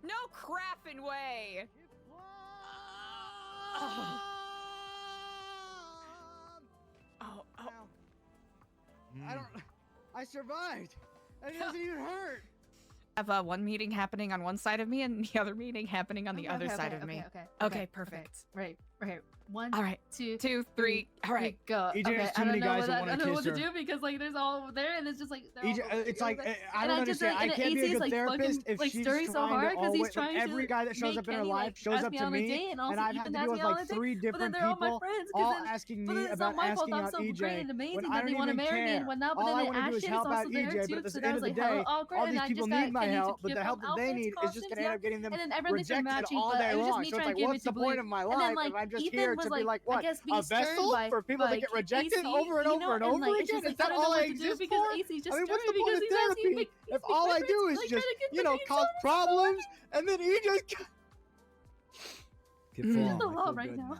No crapping way! Oh. I survived! And it doesn't even hurt! I have one meeting happening on one side of me and the other meeting happening on the other side of me. Okay, perfect. Right. One, all right. two, three. All right, go. EJ Okay, has too many guys that want to kiss her. I don't know what to do because like there's all over there and it's just like EJ, it's like I don't understand. I can't be a good therapist if she's stirring so hard because he's trying every guy that shows up in her life shows up to me, and I've had to deal with like 3 different people all asking me about asking out EJ when I don't even care. All I want to do is help out EJ, but at the end of the day, all these people need my help, but the help that they need is just gonna end up getting them rejected all day long. So it's like, what's the point of my life if I'm just here to be like what? A vessel for people to get rejected over and over and over again? Is that all I exist for? I mean, what's the point of therapy if all I do is just, cause problems and then he just... Get the law right now.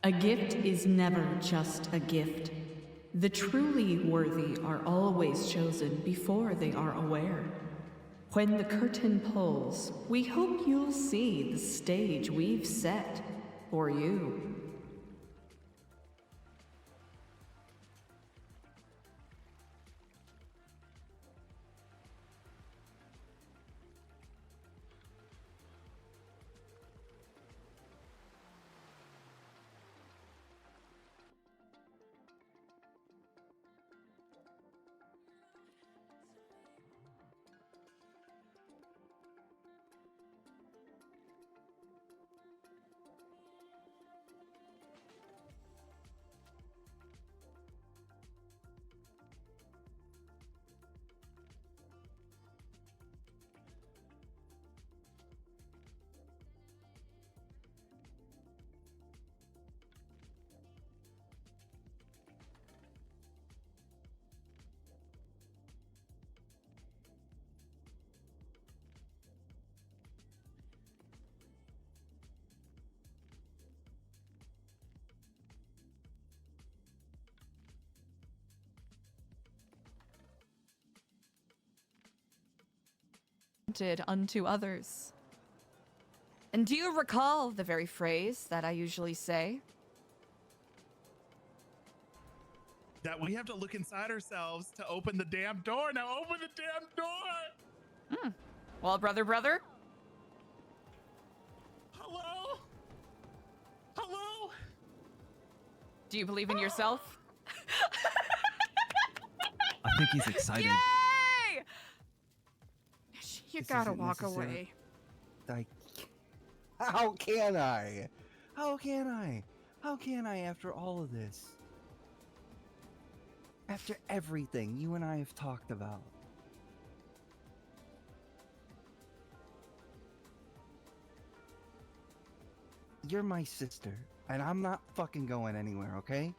A gift is never just a gift. The truly worthy are always chosen before they are aware. When the curtain pulls, we hope you'll see the stage we've set for you. Unto others. And do you recall the very phrase that I usually say? That we have to look inside ourselves to open the damn door. Now open the damn door! Well, brother? Hello? Hello? Do you believe in yourself? I think he's excited. Yay! You This gotta isn't walk necessary. away. How can I? How can I? How can I after all of this? After everything you and I have talked about. You're my sister, and I'm not fucking going anywhere, okay?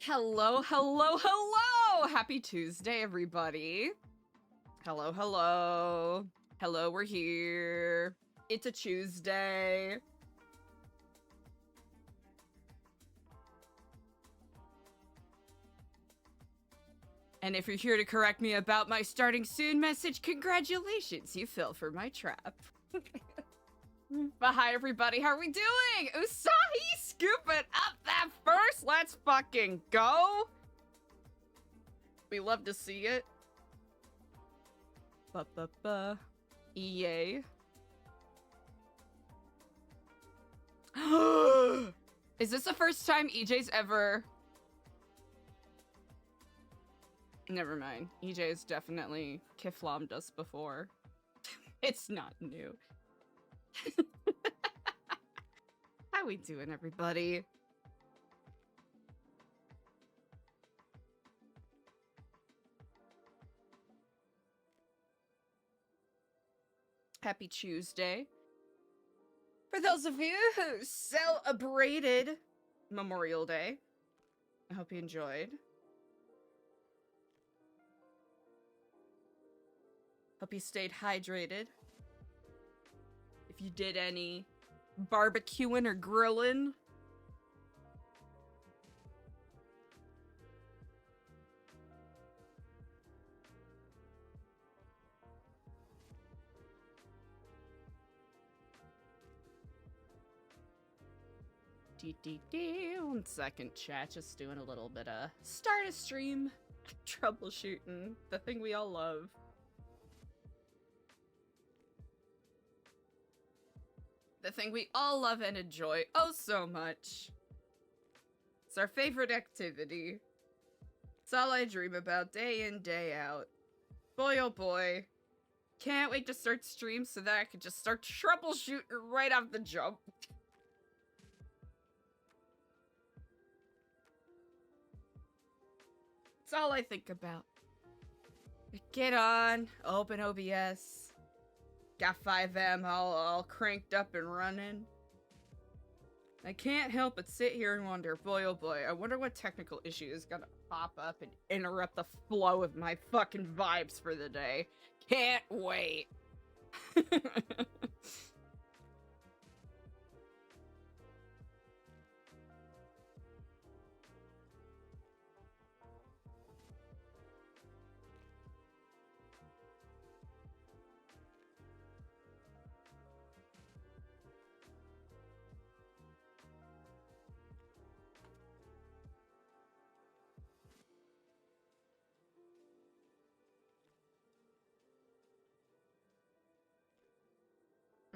Hello. Happy Tuesday, everybody. Hello. We're here. It's a Tuesday. And if you're here to correct me about my starting soon message, congratulations, you fell for my trap. But hi, everybody. How are we doing? Usahi, scoop it up that first. Let's fucking go. We love to see it. EA. Is this the first time EJ's ever... Never mind. EJ has definitely kiflommed us before. It's not new. How we doing, everybody? Happy Tuesday. For those of you who celebrated Memorial Day, I hope you enjoyed. Hope you stayed hydrated. If you did any barbecuing or grilling. One second, chat. Just doing a little bit of start a stream troubleshooting. The thing we all love. The thing we all love and enjoy oh so much. It's our favorite activity. It's all I dream about day in, day out. Boy, oh boy. Can't wait to start streams so that I can just start troubleshooting right off the jump. It's all I think about. Get on, open OBS. Got 5M all cranked up and running. I can't help but sit here and wonder, boy oh boy, I wonder what technical issue is gonna pop up and interrupt the flow of my fucking vibes for the day. Can't wait.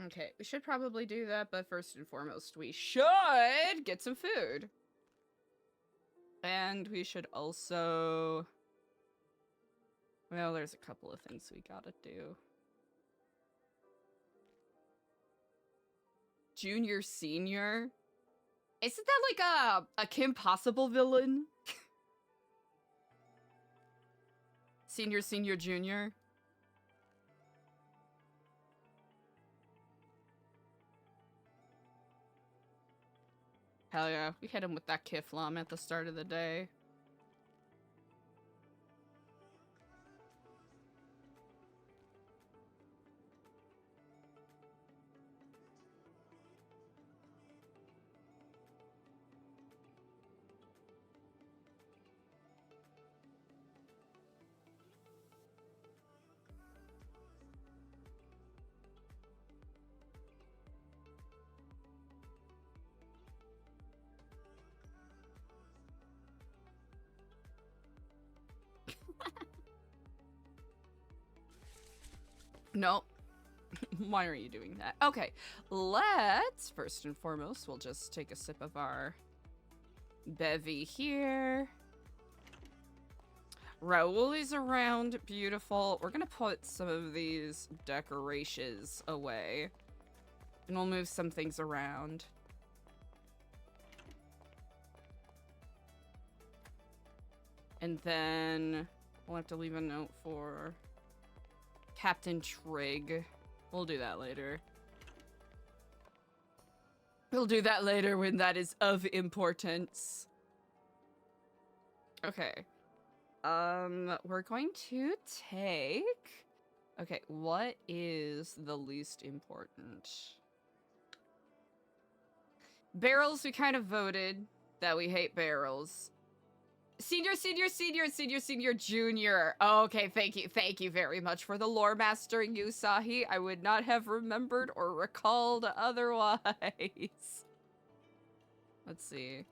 Okay, we should probably do that, but first and foremost, we should get some food. And we should also... Well, there's a couple of things we gotta do. Junior, senior? Isn't that like a Kim Possible villain? Senior, senior, junior? Hell yeah, we hit him with that Kiflam at the start of the day. Nope. Why are you doing that? Okay, let's, first and foremost, we'll just take a sip of our bevy here. Raul is around. Beautiful. We're gonna put some of these decorations away. And we'll move some things around. And then we'll have to leave a note for Captain Trigg. We'll do that later. We'll do that later when that is of importance. Okay. We're going to take... Okay, what is the least important? Barrels, we kind of voted that we hate barrels. Senior, senior, senior, senior, senior, junior. Okay, thank you very much for the lore mastering, Usahi. I would not have remembered or recalled otherwise. Let's see.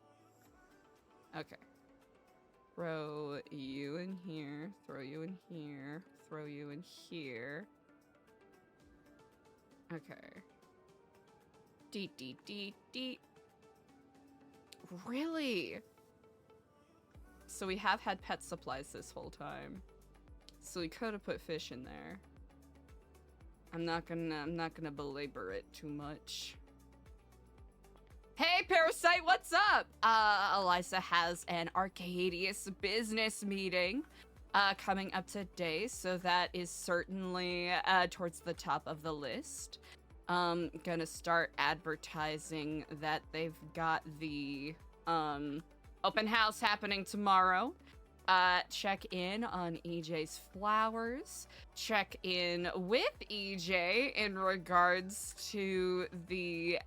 Okay. Throw you in here, throw you in here, throw you in here. Okay. Deet, deet, deet, deet. Really? So we have had pet supplies this whole time. So we could have put fish in there. I'm not gonna belabor it too much. Hey, Parasite, what's up? Eliza has an Arcadius business meeting coming up today, so that is certainly towards the top of the list. Gonna start advertising that they've got the open house happening tomorrow. Check in on EJ's flowers. Check in with EJ in regards to the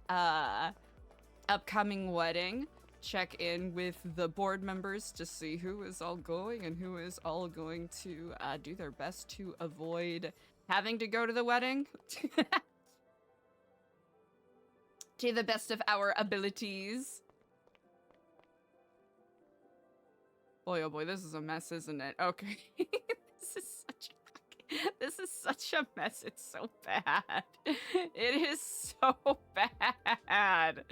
upcoming wedding. Check in with the board members to see who is all going and who is all going to do their best to avoid having to go to the wedding. To the best of our abilities. Boy, oh boy, this is a mess, isn't it? Okay. This is such a mess. It's so bad. It is so bad.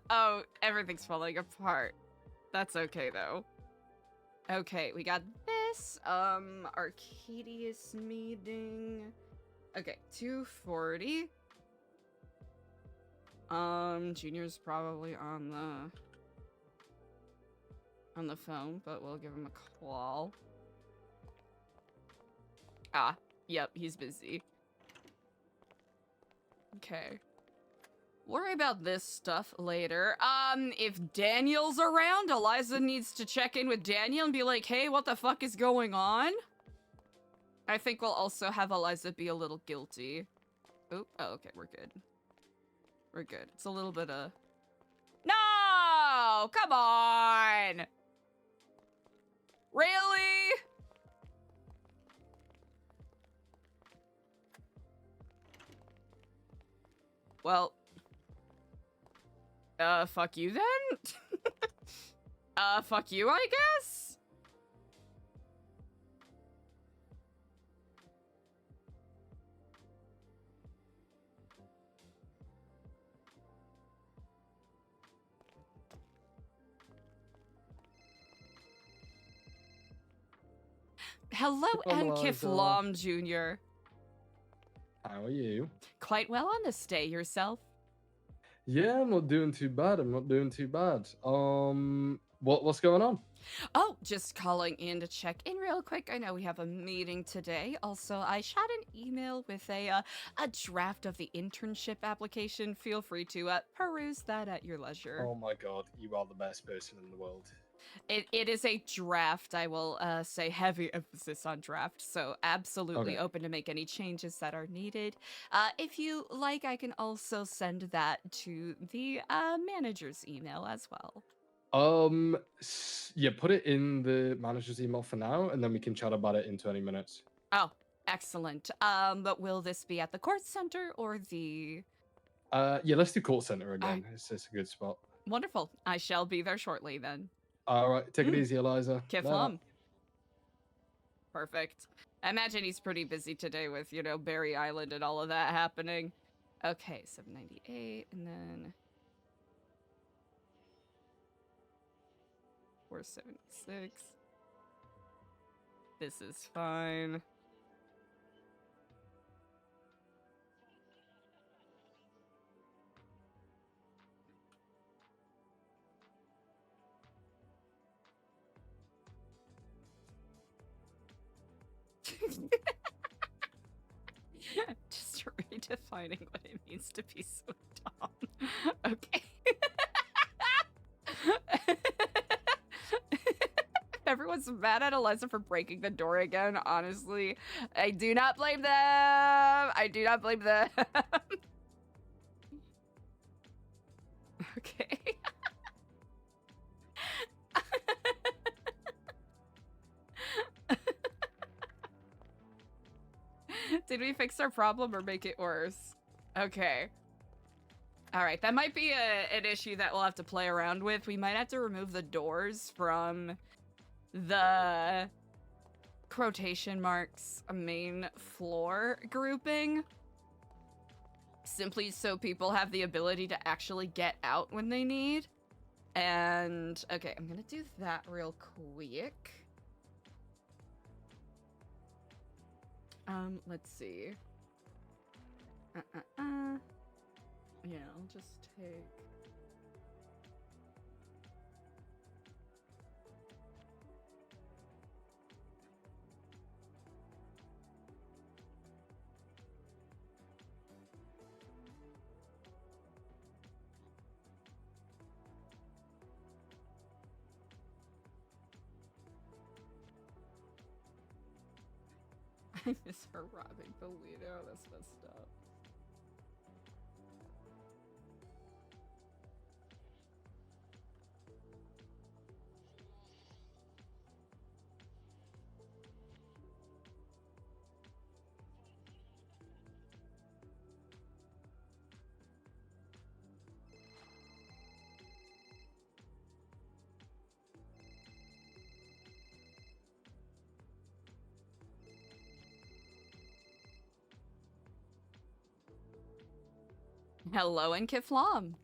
Oh, everything's falling apart. That's okay, though. Okay, we got this. Arcadius meeting. Okay, 240. Junior's probably on the phone, but we'll give him a call. Ah, yep, he's busy. Okay. Worry about this stuff later. If Daniel's around, Eliza needs to check in with Daniel and be like, hey, what the fuck is going on? I think we'll also have Eliza be a little guilty. Oh, okay, we're good. We're good. It's a little bit of... No! Come on! Really? Well... fuck you then? Fuck you, I guess? Hello, Ankiflam Jr. How are you? Quite well on this day, yourself? Yeah, I'm not doing too bad. What's going on? Oh, just calling in to check in real quick. I know we have a meeting today. Also, I shot an email with a draft of the internship application. Feel free to peruse that at your leisure. Oh my god, you are the best person in the world. It is a draft. I will say heavy emphasis on draft, so absolutely open to make any changes that are needed. If you like, I can also send that to the manager's email as well. Yeah, put it in the manager's email for now, and then we can chat about it in 20 minutes. Oh, excellent. But will this be at the court center or the... Yeah, let's do court center again. It's a good spot. Wonderful. I shall be there shortly then. All right, take it easy, Eliza. Kiflum. Perfect. I imagine he's pretty busy today with, you know, Berry Island and all of that happening. Okay, 798, and then 476. This is fine. Just redefining what it means to be so dumb. Okay. Everyone's mad at Eliza for breaking the door again. Honestly, I do not blame them. I do not blame them. Okay. Did we fix our problem or make it worse? Okay. Alright, that might be an issue that we'll have to play around with. We might have to remove the doors from the quotation marks main floor grouping. Simply so people have the ability to actually get out when they need. And, okay, I'm gonna do that real quick. Let's see. Yeah, I'll just take... I miss her robbing Polito. That's messed up. Hello, and Kiflam.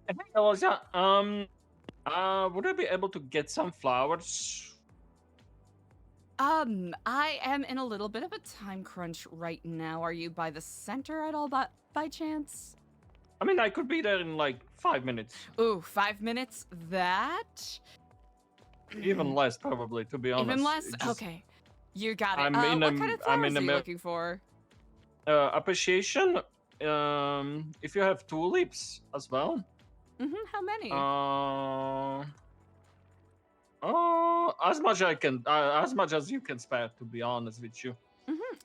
Hey, Eliza. Would I be able to get some flowers? I am in a little bit of a time crunch right now. Are you by the center at all, by chance? I mean, I could be there in like 5 minutes. Ooh, 5 minutes? That? Even less, probably, to be honest. Even less? Okay. You got it. I'm what kind of flowers are you looking for? Appreciation. If you have tulips as well. How many? Oh, as much as you can spare, to be honest with you.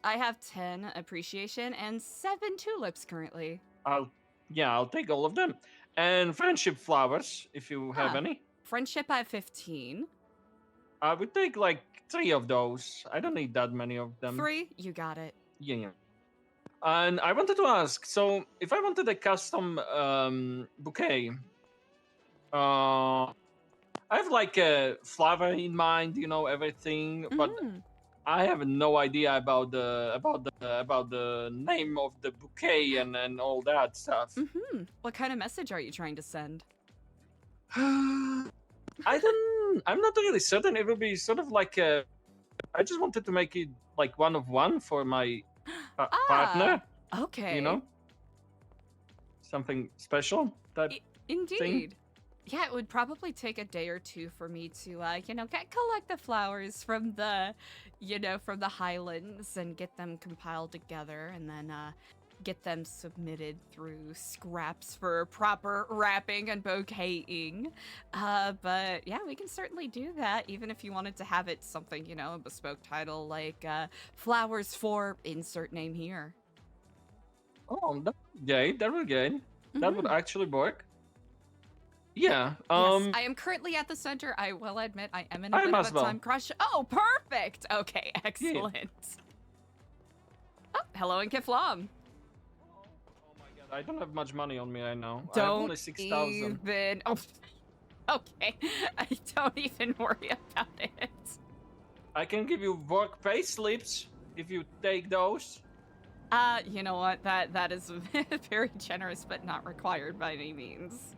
I have 10 appreciation and 7 tulips currently. I'll take all of them. And friendship flowers, if you have any. Friendship, I have 15. I would take like 3 of those. I don't need that many of them. 3? You got it. Yeah. And I wanted to ask, so if I wanted a custom bouquet, I have like a flower in mind, everything, but I have no idea about the name of the bouquet and all that stuff. What kind of message are you trying to send? I'm not really certain. It will be sort of like I just wanted to make it like one of one for my partner. Okay. Something special. Indeed. Thing. Yeah, it would probably take a day or two for me to, collect the flowers from the, from the highlands and get them compiled together and then get them submitted through scraps for proper wrapping and bouqueting. But yeah, we can certainly do that, even if you wanted to have it something, a bespoke title like Flowers for insert name here. Oh, that would good. That would actually work. Yeah. Yes, I am currently at the center. I will admit I am in a bit of a time crunch. Oh, perfect. Okay, excellent. Yeah. Oh, hello, and Kiflam. Oh my god, I don't have much money on me right now. Don't I have only 6,000. even. Oh, okay. I don't even worry about it. I can give you work pay slips if you take those. You know what? That is very generous, but not required by any means.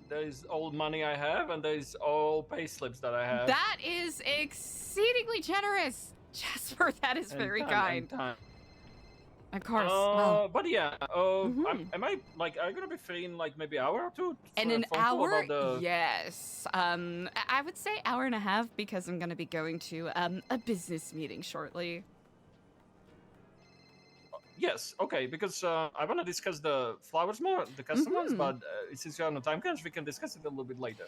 There's all money I have, and there's all pay slips that I have. That is exceedingly generous, Jasper. That is very kind. Of course. But yeah. Am I are you gonna be free in like maybe an hour or two? In an hour? Yes. I would say hour and a half because I'm gonna be going to a business meeting shortly. Yes, okay, because I want to discuss the flowers more, the custom ones, but since you're on a time crunch, we can discuss it a little bit later.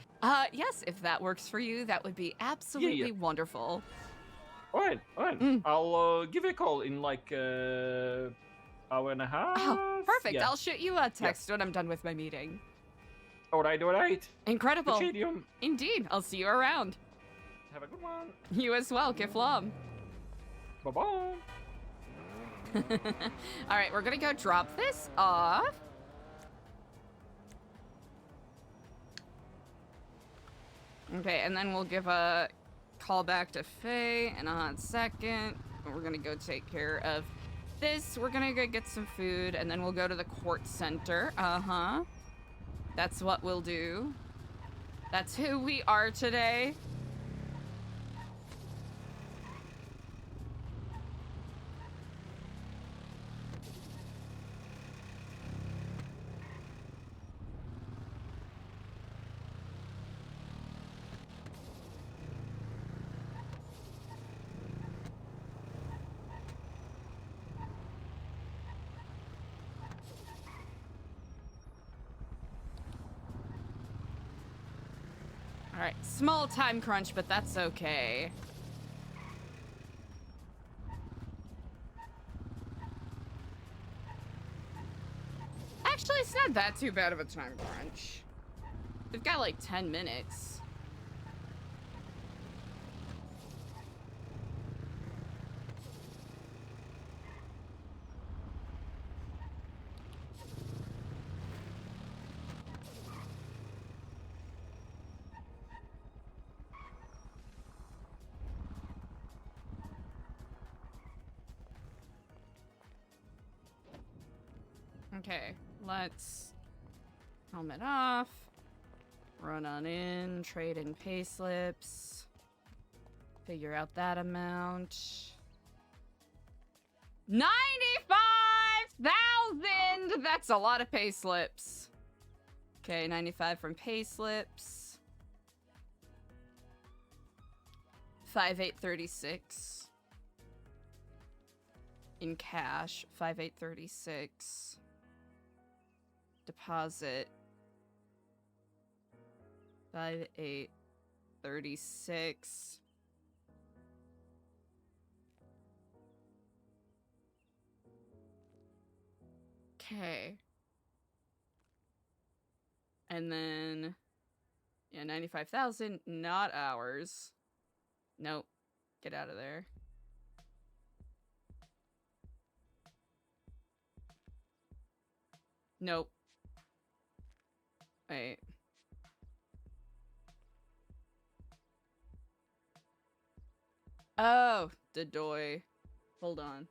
Yes, if that works for you, that would be absolutely wonderful. All right. I'll give you a call in like hour and a half. Oh, perfect. Yeah. I'll shoot you a text when I'm done with my meeting. All right. Incredible. Indeed. I'll see you around. Have a good one. You as well, Kiflam. Bye-bye. All right, we're gonna go drop this off. Okay, and then we'll give a call back to Faye in a hot second. We're gonna go take care of this. We're gonna go get some food, and then we'll go to the court center. That's what we'll do. That's who we are today. Alright, small time crunch, but that's okay. Actually, it's not that too bad of a time crunch. We've got like 10 minutes. Okay, let's helmet off, run on in, trade in pay slips, figure out that amount. 95,000! That's a lot of pay slips. Okay, 95 from pay slips. 5836. In cash, 5836. Deposit 5836. 36. Okay. And then, yeah, 95,000, not ours. Nope. Get out of there. Nope. Wait. Oh, Dadoy. Hold on.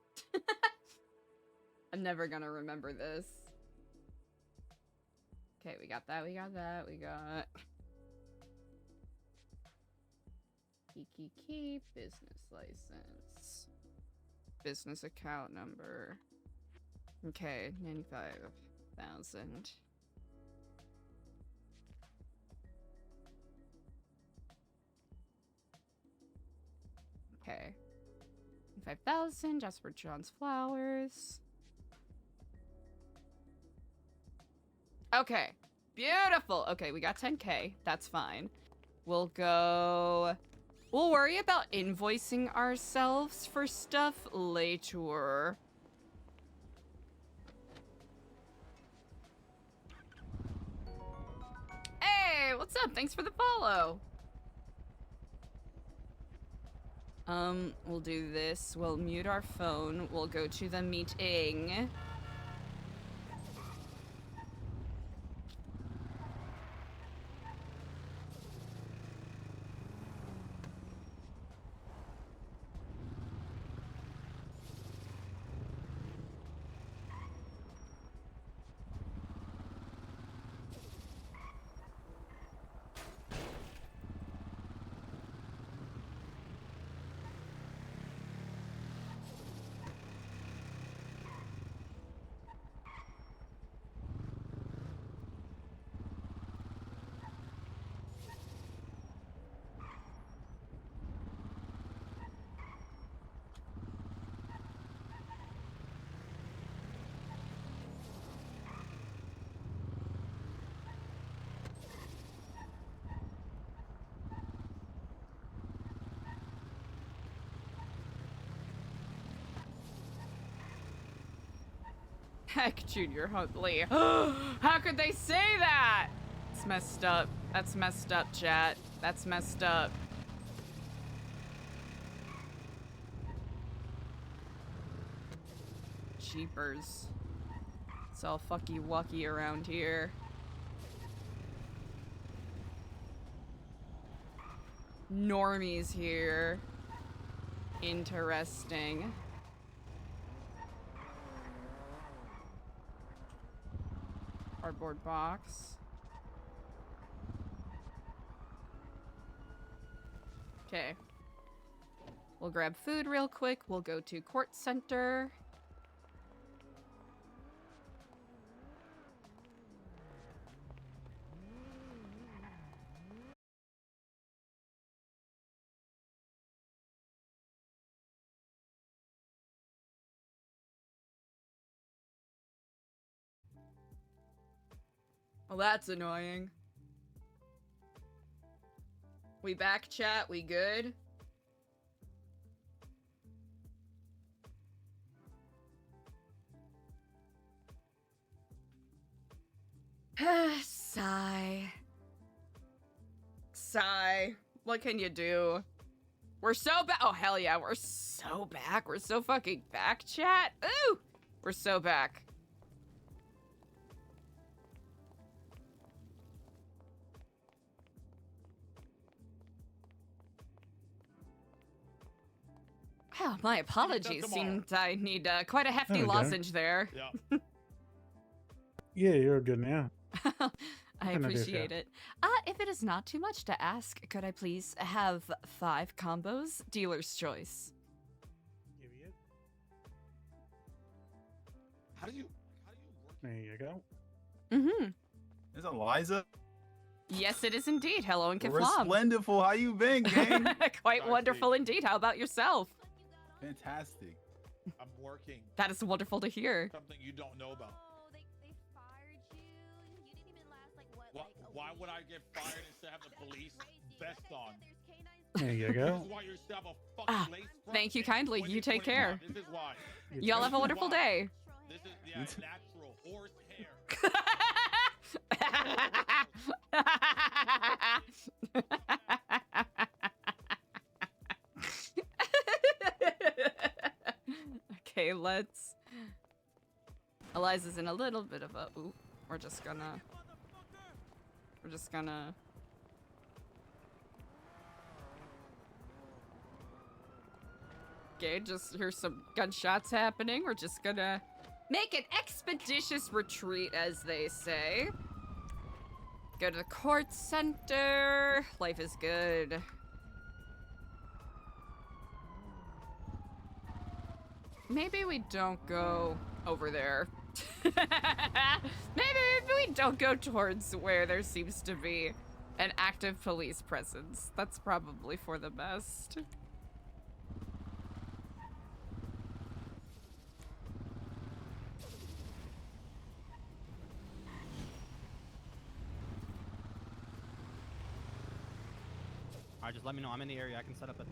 I'm never gonna remember this. Okay, we got that, we got that, we got... Key, business license. Business account number. Okay, 95,000. Okay. 5,000, Jasper John's flowers. Okay, beautiful. Okay, we got 10K. That's fine. We'll go... We'll worry about invoicing ourselves for stuff later. Hey, what's up? Thanks for the follow. We'll do this. We'll mute our phone. We'll go to the meeting. Heck, Junior Huntley. How could they say that? It's messed up. That's messed up, chat. That's messed up. Jeepers. It's all fucky wucky around here. Normies here. Interesting. Cardboard box. Okay. We'll grab food real quick. We'll go to Court Center. Well, that's annoying. We back, chat? We good? Sigh. Sigh. What can you do? We're so back. Oh, hell yeah. We're so back. We're so fucking back, chat. Ooh! We're so back. Oh, my apologies. Seemed I need quite a hefty lozenge there. Yeah. Yeah, you're good now. I appreciate it. If it is not too much to ask, could I please have 5 combos? Dealer's choice. Give you it. How do you work? There you go. Mm-hmm. Is Eliza? Yes, it is indeed. Hello and We're Kiflam. splendidful. How you been, gang? Quite wonderful indeed. How about yourself? Fantastic. I'm working. That is wonderful to hear. Something you don't know about. Oh, they fired you. You didn't even last like what? Why would I get fired instead of the police vest on. There you This go. is why you used to have a fucking lace front Thank you vest kindly. when You you take put it on. care. This is why. Y'all have a wonderful day. This is natural horse hair. Okay, let's. Eliza's in a little bit of a. Ooh, we're just gonna. Okay, just here's some gunshots happening. We're just gonna make an expeditious retreat, as they say. Go to the court center. Life is good. Maybe we don't go over there. Maybe we don't go towards where there seems to be an active police presence. That's probably for the best. Alright, just let me know. I'm in the area. I can set up a.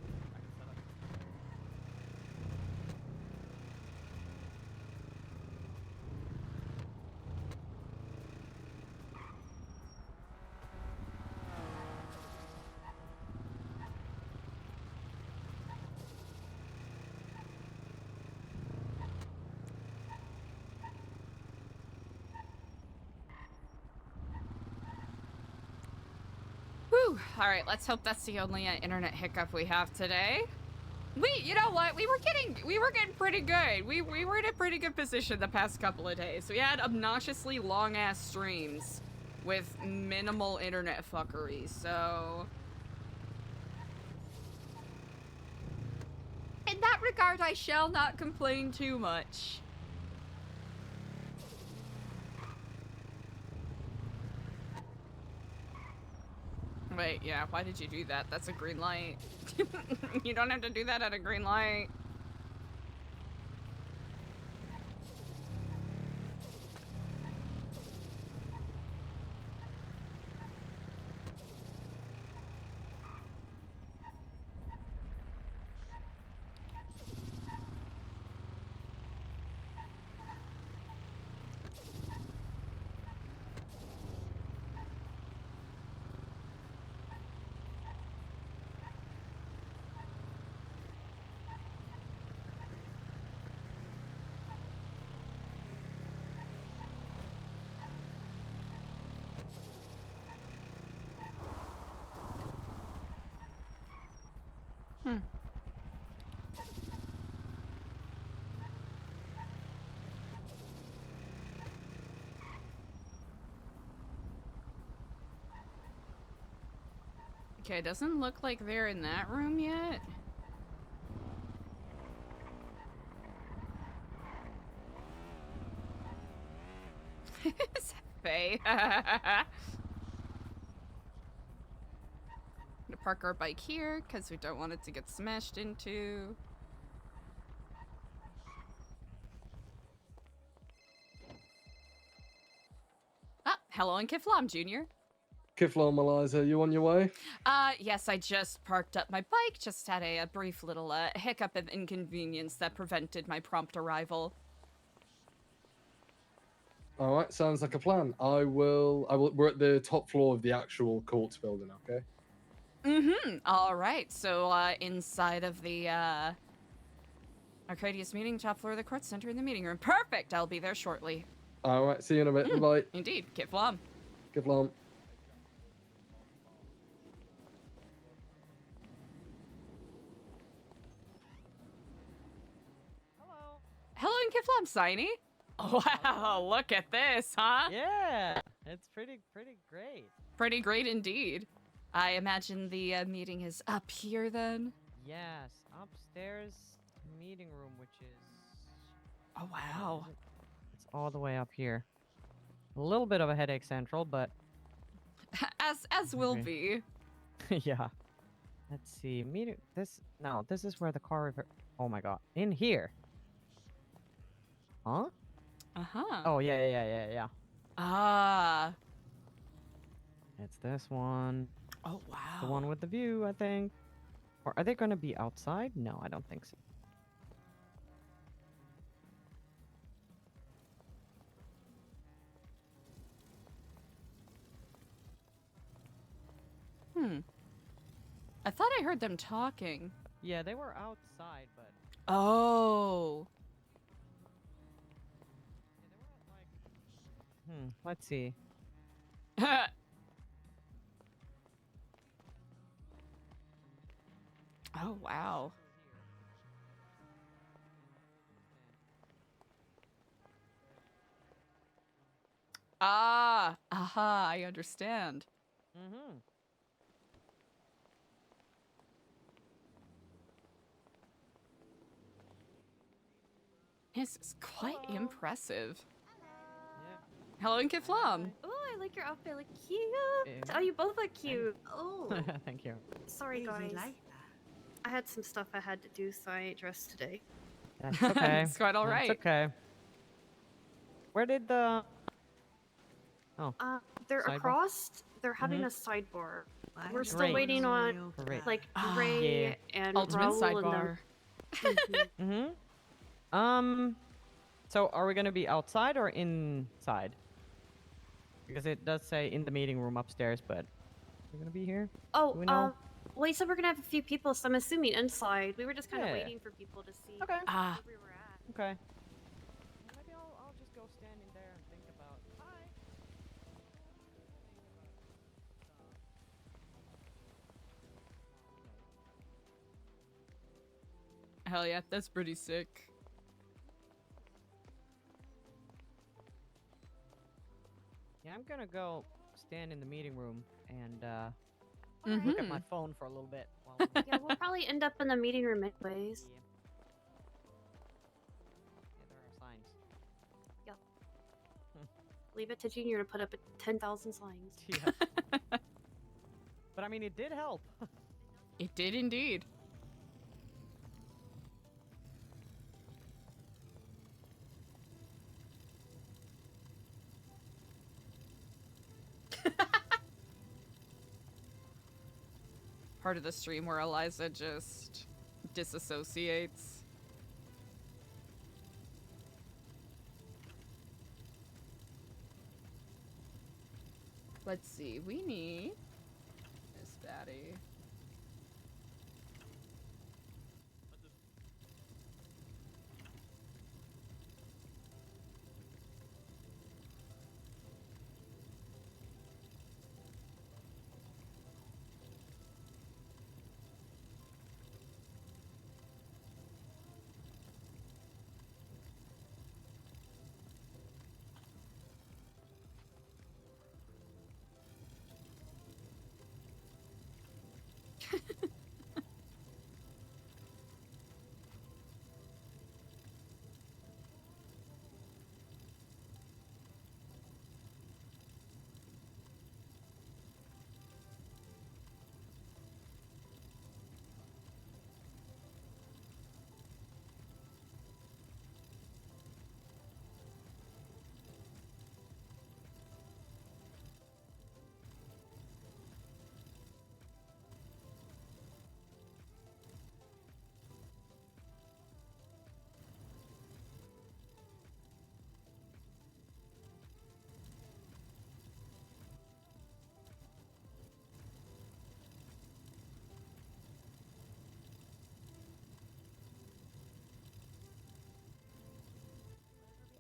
Whew. All right, let's hope that's the only internet hiccup we have today. You know what? We were getting pretty good. We were in a pretty good position the past couple of days. We had obnoxiously long ass streams with minimal internet fuckery. So in that regard, I shall not complain too much. Wait, yeah, why did you do that? That's a green light. You don't have to do that at a green light. Okay, doesn't look like they're in that room yet. Is that Faye? Gonna park our bike here because we don't want it to get smashed into. Ah, hello and Kiflam Jr. Kiflam, Eliza, you on your way? Yes, I just parked up my bike, just had a brief little hiccup of inconvenience that prevented my prompt arrival. All right, sounds like a plan. I will. We're at the top floor of the actual courts building, okay? Mm-hmm. All right. So, inside of the Arcadius meeting, top floor of the court center in the meeting room. Perfect. I'll be there shortly. All right. See you in a bit. Bye. Indeed. Kiflam. Kiflam. Hello, and Kiflam, Signy. Wow, look at this, huh? Yeah, it's pretty great. Pretty great indeed. I imagine the meeting is up here then? Yes, upstairs meeting room, which is... Oh, wow. It's all the way up here. A little bit of a headache central, but... As will be. Yeah. Let's see, this is where the car oh my god, in here. Huh? Uh-huh. Oh, yeah. Ah. It's this one. Oh, wow. The one with the view, I think. Or are they going to be outside? No, I don't think so. I thought I heard them talking. Yeah, they were outside, but... Oh. Let's see. Oh, wow. Ah, aha, I understand. Mm-hmm. This is quite impressive. Yeah. Hello, Kiflam. Oh, I like your outfit. Like cute. Oh, you both look cute. Oh. Thank you. Sorry, guys. I had some stuff I had to do, so I ain't dressed today. That's okay. It's quite all right. That's okay. Where did the... Oh. They're Sidebar? Across. They're having a sidebar. We're still Great. waiting on Great. like Ray Yeah. and Ultimate Raul sidebar. So are we gonna be outside or inside? Because it does say in the meeting room upstairs, but we're gonna be here? Oh, Do we know? well, you said we're gonna have a few people, so I'm assuming inside. We were just kind of Yeah. waiting for people to see Okay. Ah. where we were at. Okay. Maybe I'll just go stand in there and think about... Hi. Hell yeah, that's pretty sick. Yeah, I'm gonna go stand in the meeting room and look at my phone for a little bit. While Yeah, we'll probably end up in the meeting room anyways. Yeah, there are signs. Yep. Leave it to Junior to put up 10,000 signs. Yeah. But I mean, it did help. It did indeed. Part of the stream where Eliza just disassociates. Let's see, we need Miss Batty.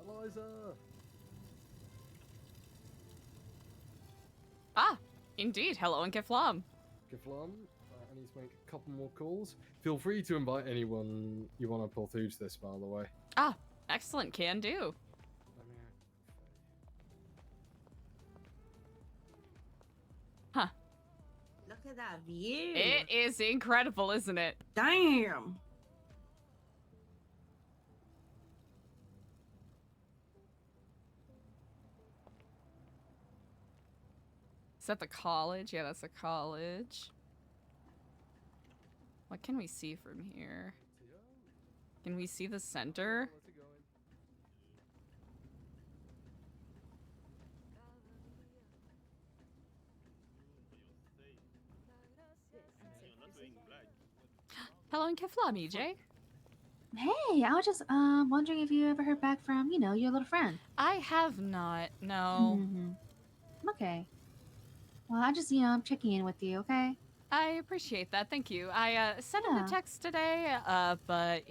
Eliza! Ah, indeed. Hello, and Keflam. Giflam, I need to make a couple more calls. Feel free to invite anyone you want to pull through to this, by the way. Ah, excellent. Can do. Huh. Look at that view. It is incredible, isn't it? Damn. Is that the college? Yeah, that's the college. What can we see from here? Can we see the center? Hello and Kiflam, EJ. Hey, I was just wondering if you ever heard back from, your little friend. I have not, no. Okay. Well, I just, I'm checking in with you, okay? I appreciate that, thank you. I sent him a text today, but,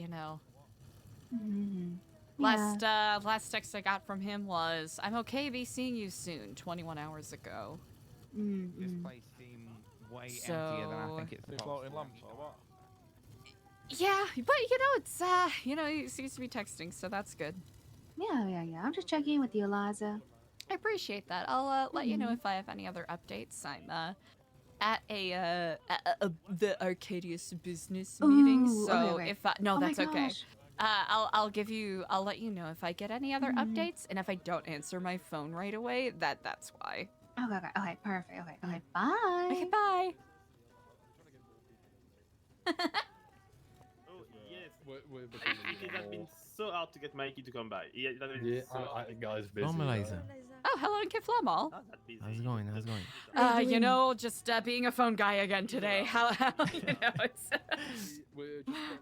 last text I got from him was, I'm okay, be seeing you soon, 21 hours ago. This place seemed way emptier than I think it's supposed to. lamps or what? Yeah, but it's he seems to be texting, so that's good. Yeah. I'm just checking in with you, Eliza. I appreciate that. I'll let you know if I have any other updates. I'm at the Arcadius business meeting, so okay. if that's okay. I'll let you know if I get any other updates, and if I don't answer my phone right away, that's why. Okay, perfect. Okay, bye. Okay, bye. It has been so hard to get Mikey to come by. Guys, busy. Eliza. Oh, hello, Kiflamal. How's it going? Just being a phone guy again today. How it's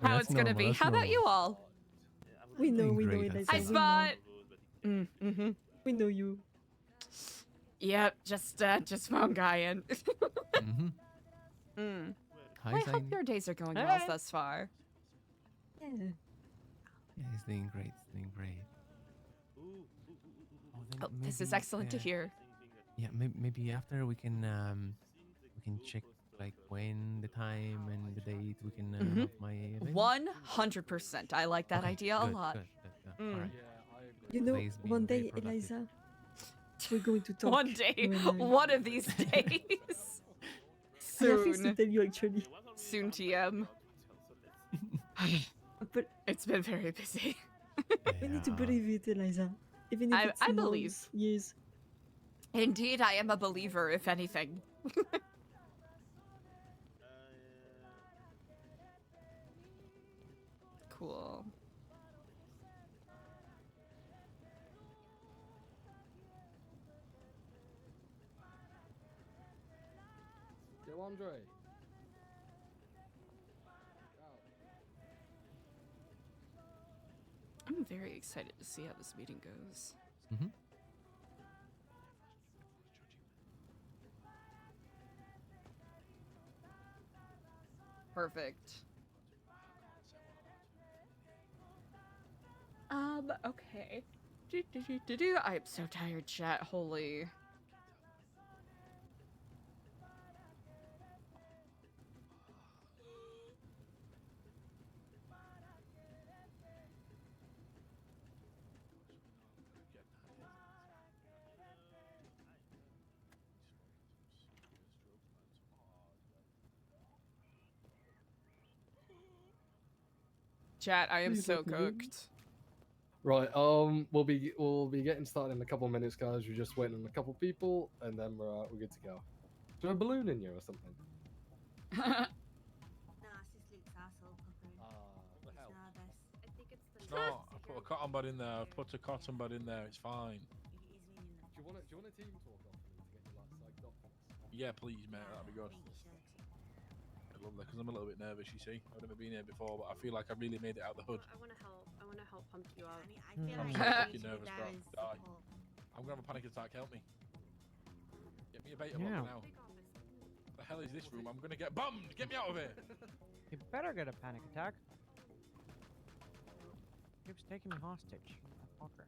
how it's gonna be. How about you all? We know, Eliza. Hi, Spot. We know you. Yep, just phone guying. Hi, I hope your days are going well thus far. Yeah. Yeah, he's doing great. Oh, this is excellent to hear. Yeah, maybe after we can check like when, the time, and the date we can have my event. 100%. I like that idea a lot. Good. All right. You know, Please be one very day, productive. Eliza, we're going to talk. One day, one of these days. I have things to tell you actually. Soon, TM. But it's been very busy. We need to believe it, Eliza. Even if it's I believe. Yes. Indeed, I am a believer, if anything. Cool. Yo, Andre. I'm very excited to see how this meeting goes. Perfect. Okay. I am so tired, chat. Holy. Chat, I am so cooked. Right, we'll be getting started in a couple of minutes, guys. We're just waiting on a couple people, and then we're good to go. Is there a balloon in you or something? No, I put a cotton bud in there. It's fine. Do you want a team talk off me to get you like psyched up for this? Yeah, please, mate. That'd be good. Lovely, because I'm a little bit nervous. You see, I've never been here before, but I feel like I really made it out the hood. I want to help. I want to help pump you out. I feel I'm like so you fucking two nervous, bro. guys Die. support. I'm gonna have a panic attack. Help me. Get me a beta blocker now. What the hell is this room? I'm gonna get bummed. Get me out of here. You better get a panic attack. Keeps taking me hostage. That fucker.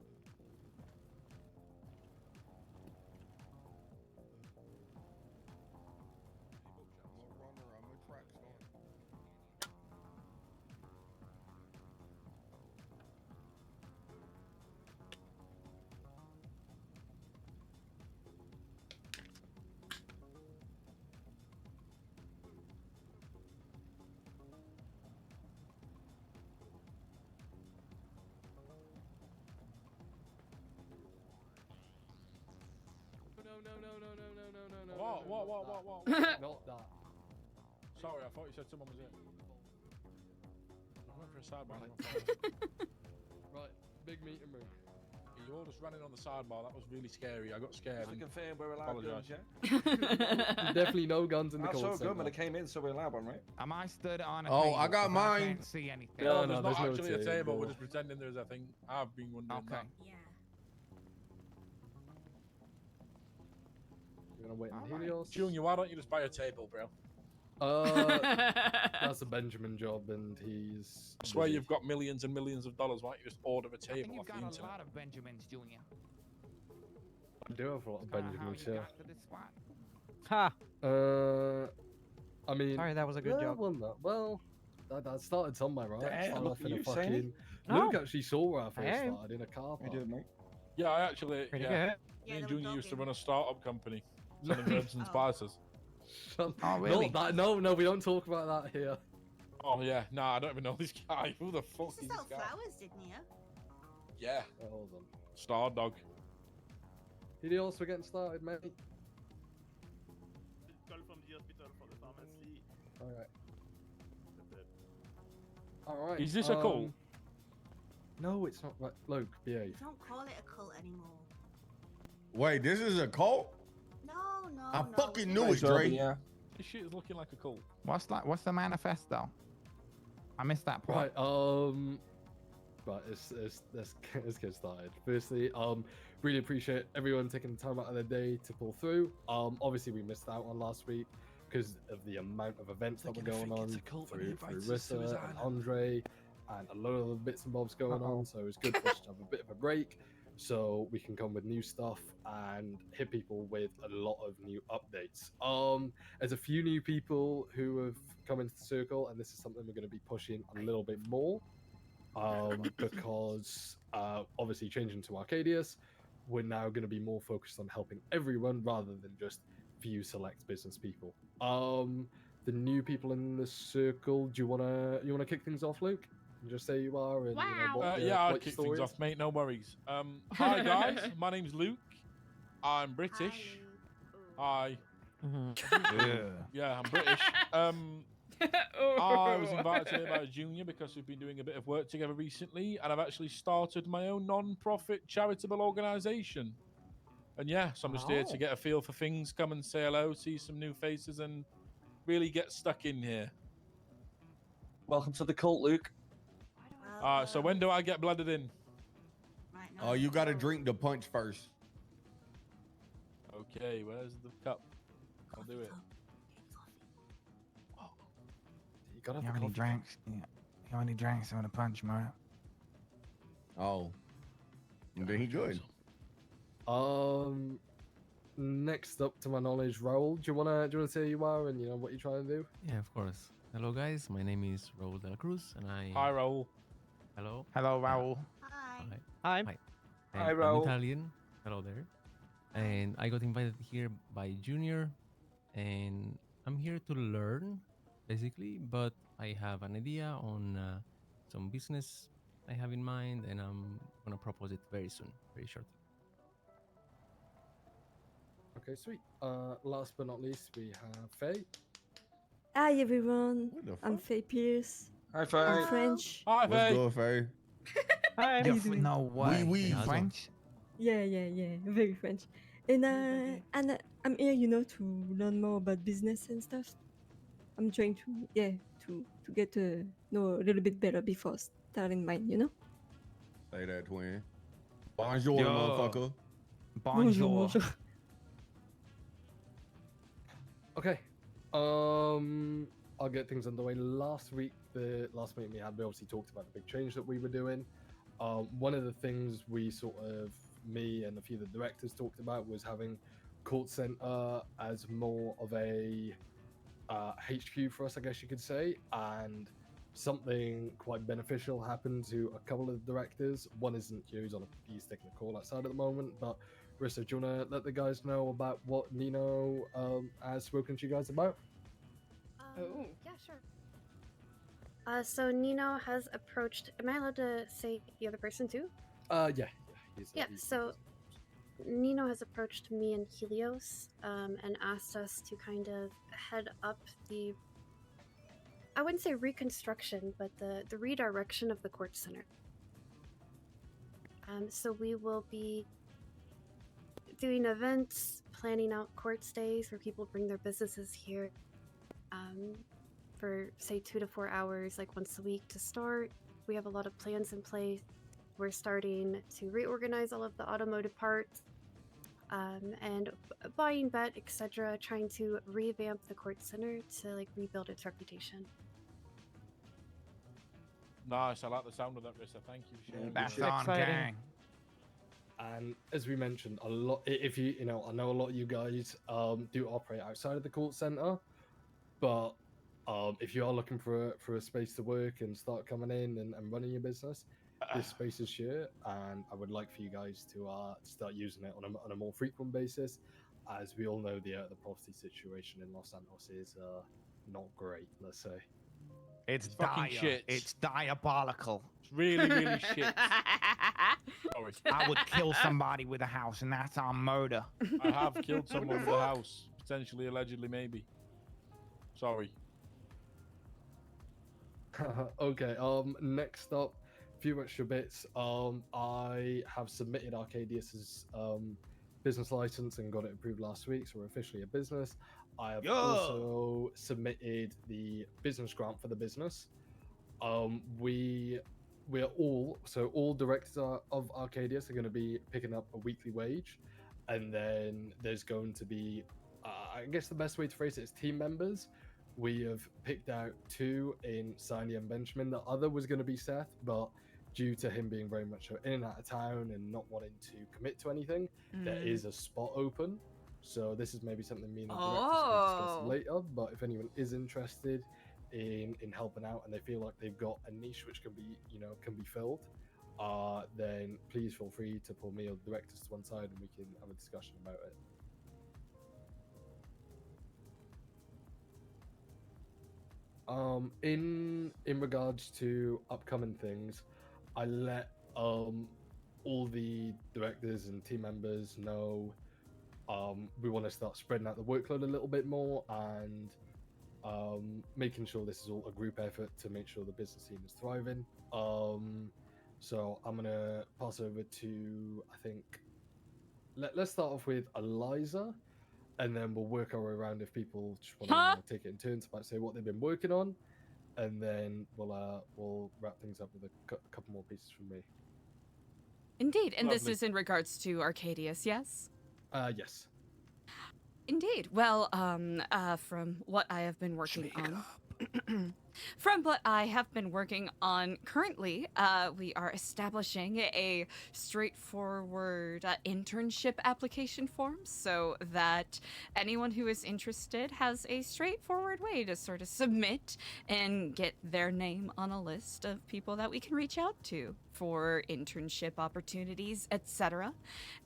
What? Not that. Sorry, I thought you said someone was here. I went for a sidebar. Right, big meeting room. You all just running on the sidebar. That was really scary. I got scared. Just to confirm we're allowed guns, Apologise. yeah? Definitely no guns in the I cold saw a center. gun when I came in, so we're allowed one, right? Am I stood on a Oh, table? I got 'Cause mine. I can't see anything. No, No, there's there's not no actually a table. table. We're just pretending there's a thing. I've been wondering that. Yeah. We're gonna wait on Helios. Junior, why don't you just buy a table, bro? That's a Benjamin job, and he's. I swear busy. you've got millions and millions of dollars. Why don't you just order a I think table you've off the got a internet? lot of Benjamins, Junior. I do have a lot of Benjamins here. Got to this spot. Ha! I mean. Sorry, that was a good yeah, joke. Well, that started somewhere, right? Damn, Started look off at in a you, fucking. Saini. Luke No. actually saw where I first Hey. started in a car park. You did, mate. Yeah, I actually. Pretty yeah. good. Me and they were Junior used to talking. run a startup company selling herbs and Oh. spices. Oh, really? No, we don't talk about that here. Oh yeah, nah, I don't even know this guy. Who the fuck You is used this to sell guy? flowers, didn't you? Yeah, Hold on. Star Dog. Helios, we're getting started, mate. Call from the hospital for the pharmacy. Alright. Is this a cult? No, it's not. Right. Luke, behave. Don't call it a cult anymore. Wait, this is a cult? No. I no. fucking knew it, Thanks, Robbie, Dre. yeah. This shit is looking like a cult. What's the manifesto? I missed that part. Right. Right. Let's get started. Firstly, really appreciate everyone taking the time out of their day to pull through. Obviously we missed out on last week because of the amount of events that were going on through Rissa and Andre and a lot of the bits and bobs going on. So it's good for us to have a bit of a break, so we can come with new stuff and hit people with a lot of new updates. There's a few new people who have come into the circle, and this is something we're going to be pushing a little bit more, because obviously changing to Arcadius, we're now going to be more focused on helping everyone rather than just few select business people. The new people in the circle, do you wanna kick things off, Luke? And just say you are, and Yeah, I'll kick things off, mate. No worries. Hi guys, my name's Luke. I'm British. Hi. Yeah, I'm British. I was invited today by Junior because we've been doing a bit of work together recently, and I've actually started my own non-profit charitable organisation. And yeah, so I'm just here to get a feel for things, come and say hello, see some new faces, and really get stuck in here. Welcome to the cult, Luke. So when do I get blooded in? Oh, you gotta drink the punch first. Okay, where's the cup? I'll do it. You gotta How many drinks? Yeah. How many drinks on a punch, man? Oh, then he good. Next up, to my knowledge, Raul, do you wanna say who you are and what you're trying to do? Yeah, of course. Hello, guys. My name is Raul de la Cruz, and I. Hi, Raul. Hello. Hello, Raul. Hi. Hi. Hi. Hi, I'm Raul. Italian. Hello there. And I got invited here by Junior, and I'm here to learn, basically. But I have an idea on some business I have in mind, and I'm gonna propose it very soon, very shortly. Okay, sweet. Last but not least, we have Faye. Hi everyone, What the I'm fuck? Faye Pierce. Hi, Faye. I'm French. Hi, What's Faye. good, Faye? Hi. How you doing? No way. Oui. French? Yeah, very French. And I'm here, to learn more about business and stuff. I'm trying to get to know a little bit better before starting mine. Say that, twin. Bonjour, Yo. motherfucker. Bonjour. Okay. I'll get things underway. Last week, the last meeting we had, we obviously talked about the big change that we were doing. One of the things me and a few of the directors talked about was having Court Center as more of a HQ for us, I guess you could say, and something quite beneficial happened to a couple of the directors. One isn't here, he's taking a call outside at the moment, but Rissa, do you want to let the guys know about what Nino has spoken to you guys about? Yeah, sure. So Nino has approached. Am I allowed to say the other person too? Yeah. So Nino has approached me and Helios and asked us to kind of head up the, I wouldn't say reconstruction, but the redirection of the court center. So we will be doing events, planning out court stays where people bring their businesses here for, say, 2 to 4 hours, like once a week to start. We have a lot of plans in place. We're starting to reorganize all of the automotive parts and buying vet, etc., trying to revamp the court center to like rebuild its reputation. Nice, I like the sound of that, Rissa. Thank you for sharing. That's on, gang. And as we mentioned, a lot. If you know, I know a lot of you guys do operate outside of the court center, but if you are looking for a space to work and start coming in and running your business, this space is share, and I would like for you guys to start using it on a more frequent basis. As we all know, the property situation in Los Santos is not great. Let's say. It's fucking dire. shit. It's diabolical. It's really, really shit. Sorry. I would kill somebody with a house, and that's on murder. I have killed someone with a house, potentially, allegedly, maybe. Sorry. Okay. Next up, a few extra bits. I have submitted Arcadius's business license and got it approved last week, so we're officially a business. I have also submitted the business grant for the business. We're all directors of Arcadius are going to be picking up a weekly wage, and then there's going to be, I guess the best way to phrase it is team members. We have picked out 2 in Siney and Benjamin. The other was going to be Seth, but due to him being very much in and out of town and not wanting to commit to anything, there is a spot open. So this is maybe something me and the directors can discuss later. But if anyone is interested in helping out and they feel like they've got a niche which can be filled, then please feel free to pull me or the directors to one side and we can have a discussion about it. In regards to upcoming things, I let all the directors and team members know we want to start spreading out the workload a little bit more and making sure this is all a group effort to make sure the business scene is thriving. So I'm gonna pass over to, I think, let's start off with Eliza, and then we'll work our way around if people just want to take it in turns about say what they've been working on, and then we'll wrap things up with a couple more pieces from me. Indeed, and this Lovely. is in regards to Arcadius, yes? Yes. Indeed. Well, from what I have been working on. From what I have been working on currently, we are establishing a straightforward internship application form so that anyone who is interested has a straightforward way to sort of submit and get their name on a list of people that we can reach out to for internship opportunities, etc.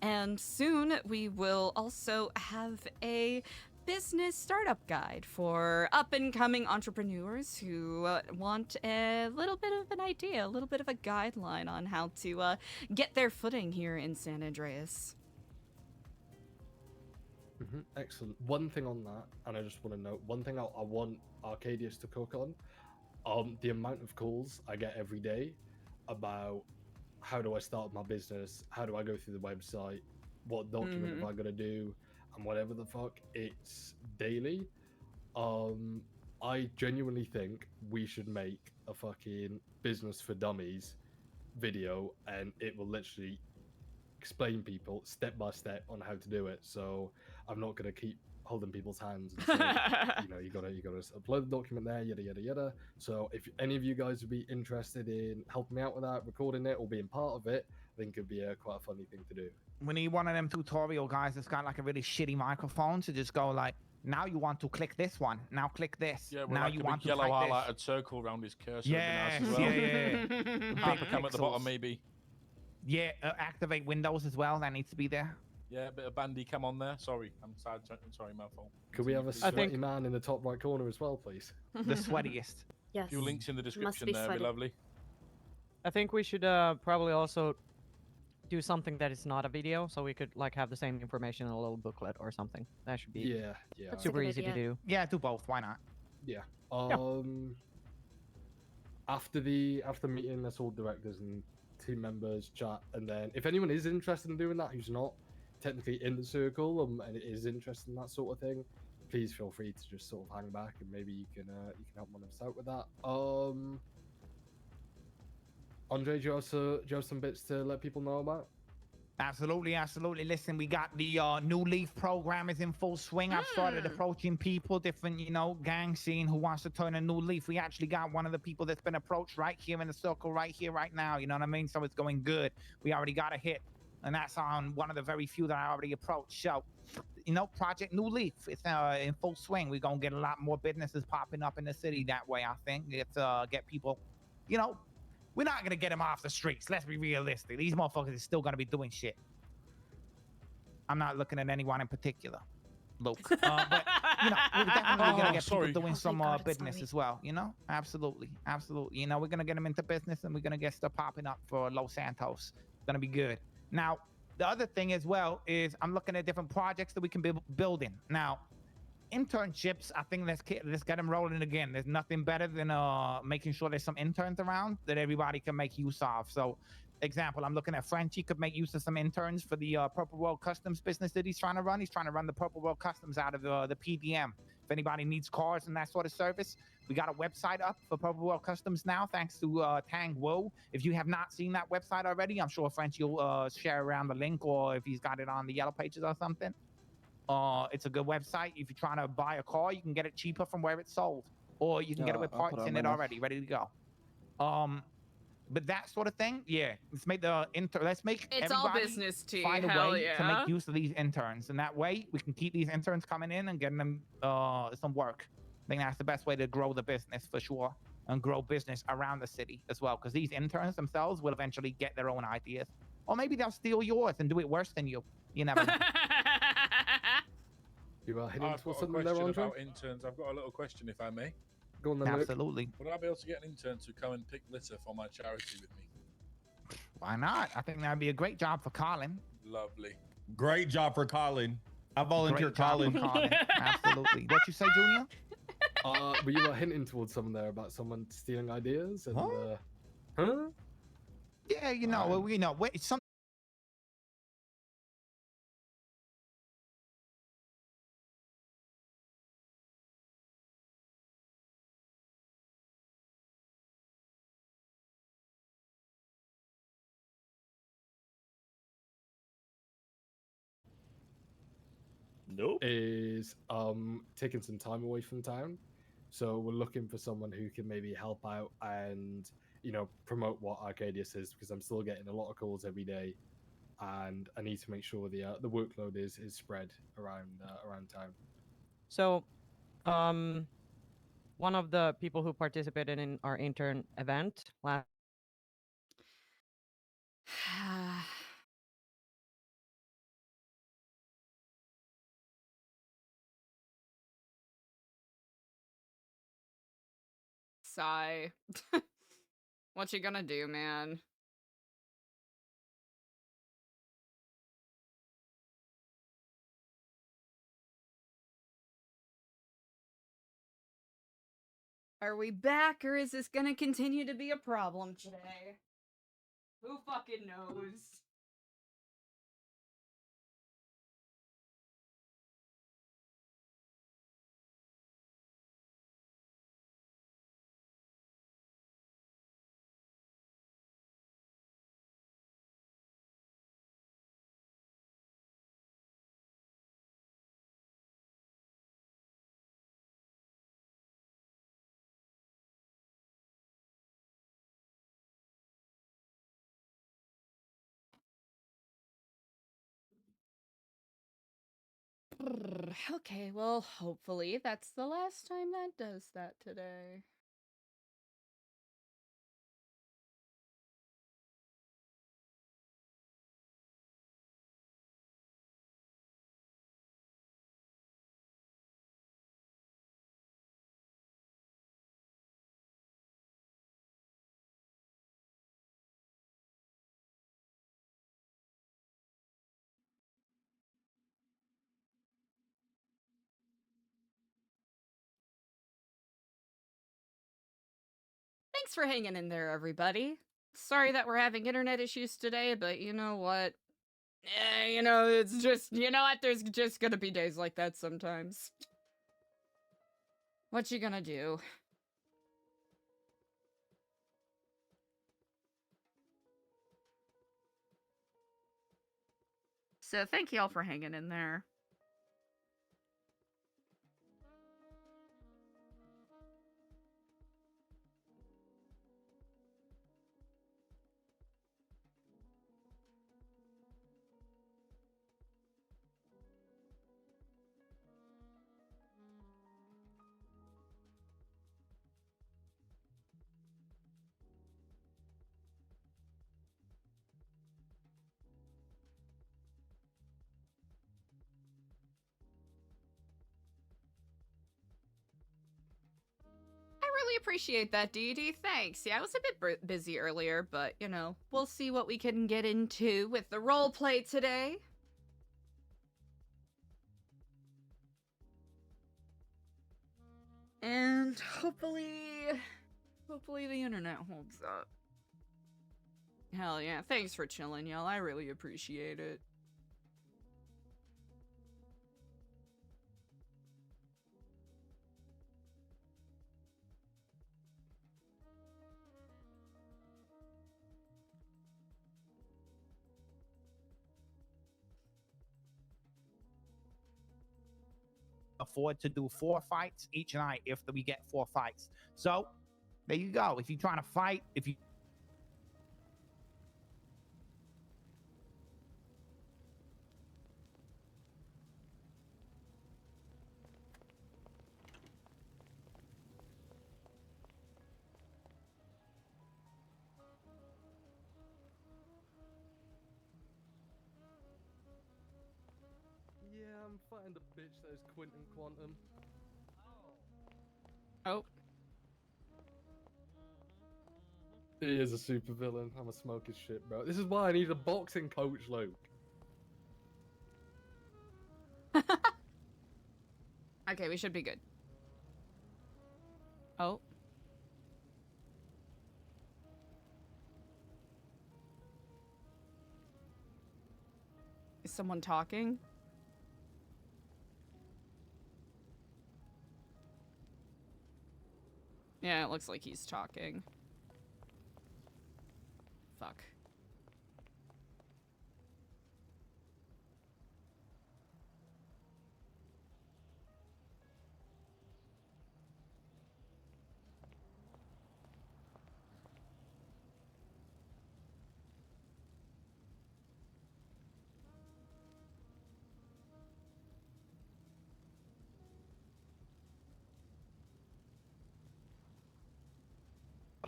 And soon we will also have a business startup guide for up-and-coming entrepreneurs who want a little bit of an idea, a little bit of a guideline on how to get their footing here in San Andreas. Excellent. One thing on that, and I just want to note, one thing I want Arcadius to cook on, the amount of calls I get every day about how do I start my business, how do I go through the website, what document have I got to do, and whatever the fuck, it's daily. I genuinely think we should make a fucking business for dummies video, and it will literally explain people step by step on how to do it. So I'm not gonna keep holding people's hands and say, you gotta upload the document there, yada yada yada. So if any of you guys would be interested in helping me out with that, recording it or being part of it, I think it'd be quite a funny thing to do. We need one of them tutorial guys that's got like a really shitty microphone to just go like, now you want to click this one, now click this. Yeah, now like you a want big to yellow type highlighted circle around his cursor. Yes, would be nice as well. yeah. Hypercam at the bottom, maybe. Yeah, activate Windows as well. That needs to be there. Yeah, a bit of bandy cam on there. Sorry, I'm sorry, my fault. Could we have a sweaty man in the top right corner as well, please? The sweatiest. Yes. A few links in the description be there, would be sweaty. lovely. I think we should probably also do something that is not a video, so we could like have the same information in a little booklet or something. That should be Yeah. That's a super good easy to idea. do. Yeah, do both. Why not? Yeah. After meeting us all directors and team members, chat, and then if anyone is interested in doing that, who's not technically in the circle and is interested in that sort of thing, please feel free to just sort of hang back and maybe you can help one of us out with that. Andre, do you have some bits to let people know about? Absolutely, absolutely. Listen, we got the New Leaf program is in full swing. I've started approaching people, different, gang scene who wants to turn a new leaf. We actually got one of the people that's been approached right here in the circle, right here, right now. You know what I mean? So it's going good. We already got a hit, and that's on one of the very few that I already approached. So, Project New Leaf, it's in full swing. We're going to get a lot more businesses popping up in the city that way, I think. It's get people, we're not going to get them off the streets. Let's be realistic. These motherfuckers are still going to be doing shit. I'm not looking at anyone in particular, Luke. But, we're definitely going to get people doing some business as well, Absolutely. Absolutely. We're going to get them into business and we're going to get stuff popping up for Los Santos. It's going to be good. Now, the other thing as well is I'm looking at different projects that we can be building. Now, internships, I think let's get them rolling again. There's nothing better than making sure there's some interns around that everybody can make use of. So, example, I'm looking at Frenchie could make use of some interns for the Purple World Customs business that he's trying to run. He's trying to run the Purple World Customs out of the PDM. If anybody needs cars and that sort of service, we got a website up for Purple World Customs now, thanks to Tang Wu. If you have not seen that website already, I'm sure Frenchie will share around the link, or if he's got it on the yellow pages or something. It's a good website. If you're trying to buy a car, you can get it cheaper from where it's sold, or you can get it with parts in it already, ready to go. But that sort of thing, yeah. Let's make it's all business tea. Find a Hell way yeah. to make use of these interns, and that way we can keep these interns coming in and getting them some work. I think that's the best way to grow the business for sure, and grow business around the city as well. Because these interns themselves will eventually get their own ideas, or maybe they'll steal yours and do it worse than you. You never know. You are hitting I've got a question about interns. I've got a little question, if I may. Go on then, Absolutely. Would I be able to get an intern to come and pick litter for my charity with me? Why not? I think that'd be a great job for Colin. Lovely. Great job for Colin. I volunteer, Colin. Absolutely. What you say, Junior? But you were hinting towards someone there about someone stealing ideas and huh? Yeah, it's some. Nope. Is taking some time away from town. So we're looking for someone who can maybe help out and promote what Arcadius is, because I'm still getting a lot of calls every day, and I need to make sure the workload is spread around town. So, one of the people who participated in our intern event last. Sigh. What you gonna do, man? Are we back, or is this gonna continue to be a problem today? Who fucking knows? Okay, well, hopefully that's the last time that does that today. Thanks for hanging in there, everybody. Sorry that we're having internet issues today, but you know what? You know, it's just, you know what? There's just gonna be days like that sometimes. What you gonna do? So thank y'all for hanging in there. I really appreciate that, Dee. Thanks. Yeah, I was a bit busy earlier, but, you know, we'll see what we can get into with the role play today. And hopefully the internet holds up. Hell yeah, thanks for chilling, y'all. I really appreciate it. Afford to do 4 fights each night if we get 4 fights. So there you go. If you're trying to fight, if you Yeah, I'm fighting the bitch that is Quentin Quantum. Oh. He is a super villain. I'm a smoke his shit, bro. This is why I need a boxing coach, Luke. Okay, we should be good. Oh. Is someone talking? Yeah, it looks like he's talking. Fuck.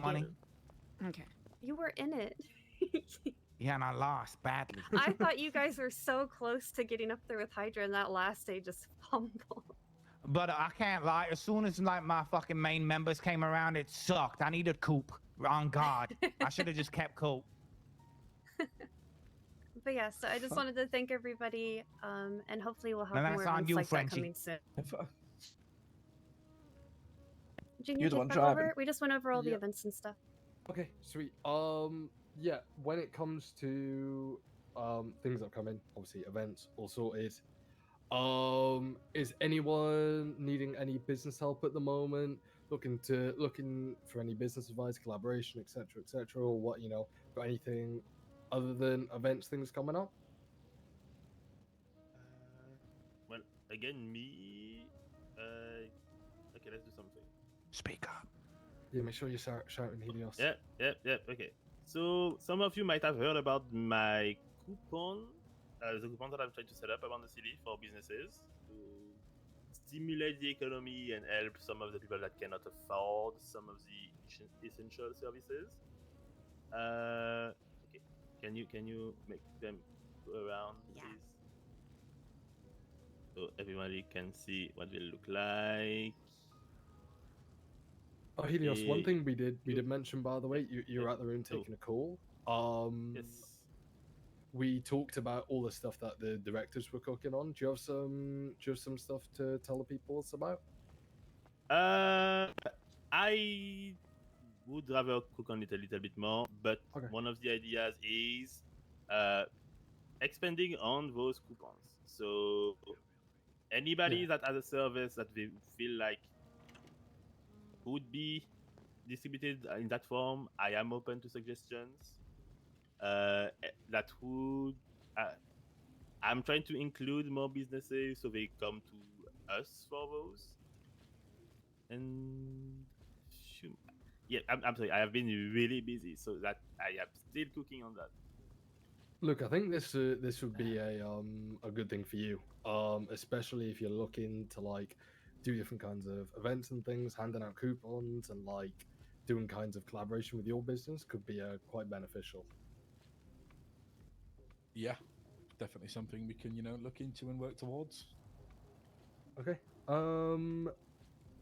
money. Okay. You were in it. Yeah, and I lost badly. I thought you guys were so close to getting up there with Hydra, and that last day just fumbled. But I can't lie. As soon as like my fucking main members came around, it sucked. I needed Coop on guard. I should have just kept Coop. But yeah, so I just wanted to thank everybody, and hopefully we'll have No, more that's on events you, like that Frenchie. coming soon. You're Junior, the one take that over. driving. We just went over all the Yeah. events and stuff. Okay, sweet. Yeah, when it comes to things that come in, obviously events all sorted. Is anyone needing any business help at the moment? Looking for any business advice, collaboration, etc., or what, you know, got anything other than events things coming up? Well, again, me. Okay, let's do something. Speak up. Yeah, make sure you're shouting Helios. Yeah. Okay. So some of you might have heard about my coupon, the coupon that I'm trying to set up around the city for businesses to stimulate the economy and help some of the people that cannot afford some of the essential services. Okay. Can you make them go around, please? So everybody can see what they look like. Oh, Helios, one thing we did mention, by the way, you were at the room taking a call. Yes. We talked about all the stuff that the directors were cooking on. Do you have some stuff to tell the people about? I would rather cook on it a little bit more, but one of the ideas is expanding on those coupons. So anybody that has a service that they feel like would be distributed in that form, I am open to suggestions. That would I'm trying to include more businesses so they come to us for those. And yeah, I'm sorry, I have been really busy, so that I am still cooking on that. Look, I think this would be a good thing for you, especially if you're looking to like do different kinds of events and things, handing out coupons and like doing kinds of collaboration with your business could be quite beneficial. Yeah, definitely something we can look into and work towards. Okay.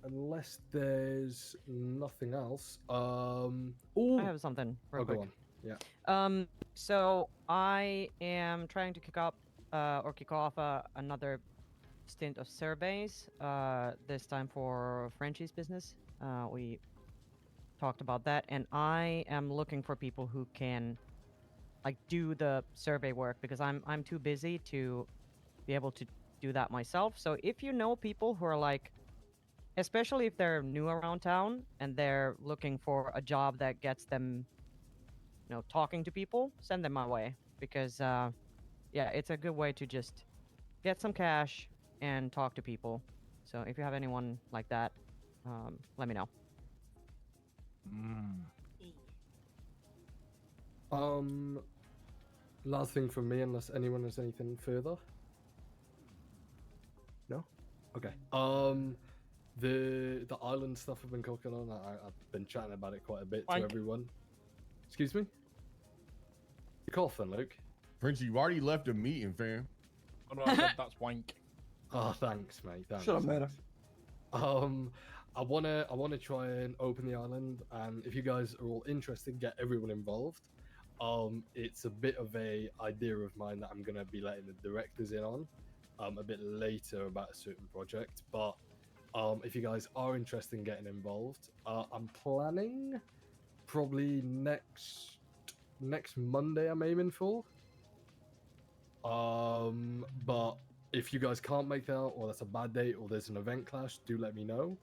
Unless there's nothing else. I have something real quick. Go on. Yeah. So I am trying to kick off another stint of surveys. This time for Frenchie's business. We talked about that, and I am looking for people who can like do the survey work because I'm too busy to be able to do that myself. So if you know people who are like, especially if they're new around town and they're looking for a job that gets them, talking to people, send them my way because, yeah, it's a good way to just get some cash and talk to people. So if you have anyone like that, let me know. Last thing from me, unless anyone has anything further. No? Okay. The island stuff I've been cooking on, I've been chatting about it quite a bit to everyone. Excuse me? You coughing, Luke? Frenchie, you already left the meeting, fam. Oh, no, I said that's wank. Oh, thanks, mate. Thanks. Shut up, Meta. I wanna try and open the island, and if you guys are all interested, get everyone involved. It's a bit of a idea of mine that I'm gonna be letting the directors in on, a bit later about a certain project. But if you guys are interested in getting involved, I'm planning probably next Monday. I'm aiming for. But if you guys can't make that, or that's a bad date, or there's an event clash, do let me know.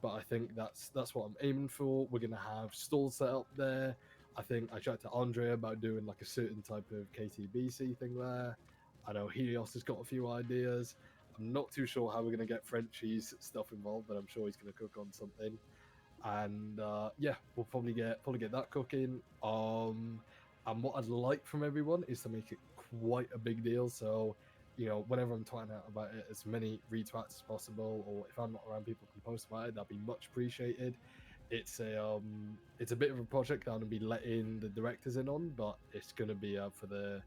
But I think that's what I'm aiming for. We're gonna have stalls set up there. I think I chatted to Andre about doing like a certain type of KTBC thing there. I know Helios has got a few ideas. I'm not too sure how we're gonna get Frenchie's stuff involved, but I'm sure he's gonna cook on something. And yeah, we'll probably get that cooking. And what I'd like from everyone is to make it quite a big deal. So, whenever I'm tweeting out about it, as many retweets as possible, or if I'm not around, people can post about it. That'd be much appreciated. It's a bit of a project that I'm gonna be letting the directors in on, but it's gonna be for the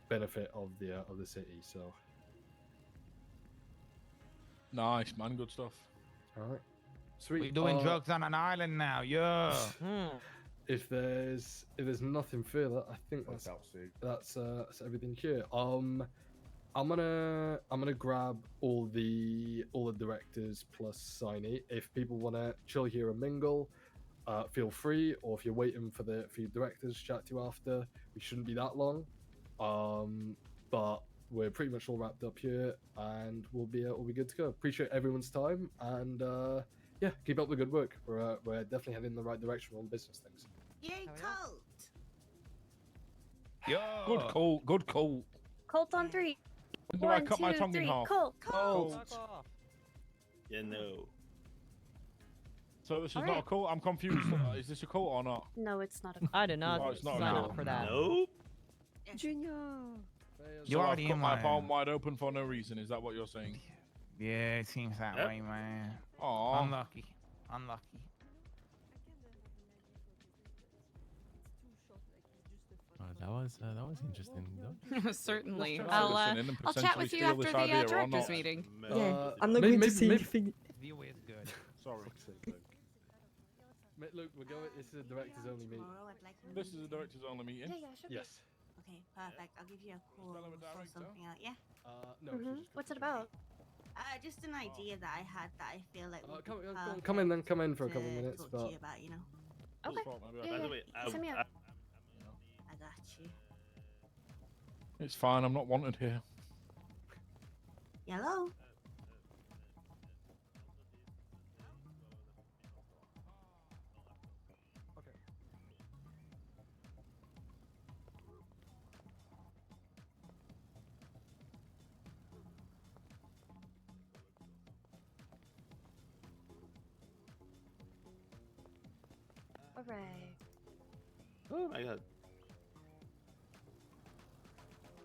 benefit of the city. So nice, man. Good stuff. All right, sweet. We're doing drugs on an island now, yeah. If there's nothing further, I think that's everything here. I'm gonna grab all the directors plus Signy. If people wanna chill here and mingle, feel free. Or if you're waiting for your directors to chat to you after, we shouldn't be that long. But we're pretty much all wrapped up here, and we'll be good to go. Appreciate everyone's time, and yeah, keep up the good work. We're definitely heading in the right direction on business things. Yay, Colt! Yeah. Good Colt. Colt on 3. When do I cut my tongue in half? Colt. Yeah, no. So this is not a cult? I'm confused. Is this a cult or not? No, it's not a I did not it's not sign a up cult. for that. Nope. Junior. You already cut my palm wide open for no reason. Is that what you're saying? Yeah, it seems that way, man. Aw. Unlucky. That was interesting, though. Certainly. I'll chat with you after the directors meeting. Yeah, I'm not going to say anything. View is good. Sorry. Look, we're going. This is a directors only meeting. This is a directors only meeting. Yes. Okay, perfect. I'll give you a call or something out. Yeah. No. What's it about? Just an idea that I had that I feel like. Come in then. Come in for a couple of minutes. Talk But to you about, Okay. By the way, Send me I up. got you. It's fine. I'm not wanted here. Yellow. Alright. Oh my god.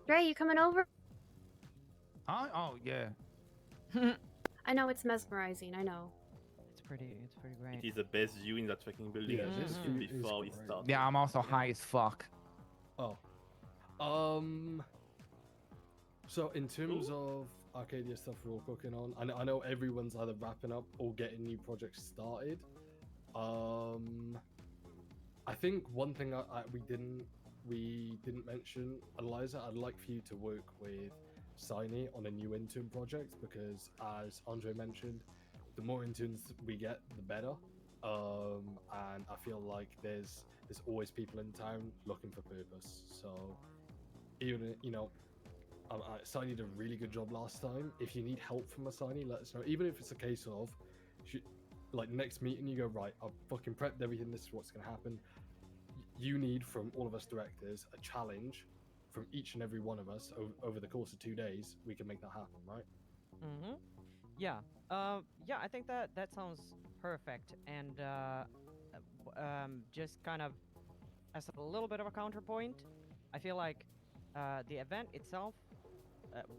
Dre, you coming over? Huh? Oh, yeah. I know it's mesmerizing, I know. It's pretty great. It is the best view in that fucking building. Yeah, I this just view is before we great. start. Yeah, I'm also high as fuck. Oh. So in terms of Arcadia stuff we're all cooking on, I know everyone's either wrapping up or getting new projects started. I think one thing we didn't mention, Eliza, I'd like for you to work with Siny on a new intern project because, as Andre mentioned, the more interns we get, the better. And I feel like there's always people in town looking for purpose. So even Siny did a really good job last time. If you need help from a Siny, let us know. Even if it's a case of, like next meeting, you go, right, I've fucking prepped everything. This is what's going to happen. You need from all of us directors a challenge from each and every one of us over the course of 2 days. We can make that happen, right? Mm-hmm. Yeah. Yeah, I think that sounds perfect. And just kind of as a little bit of a counterpoint, I feel like the event itself,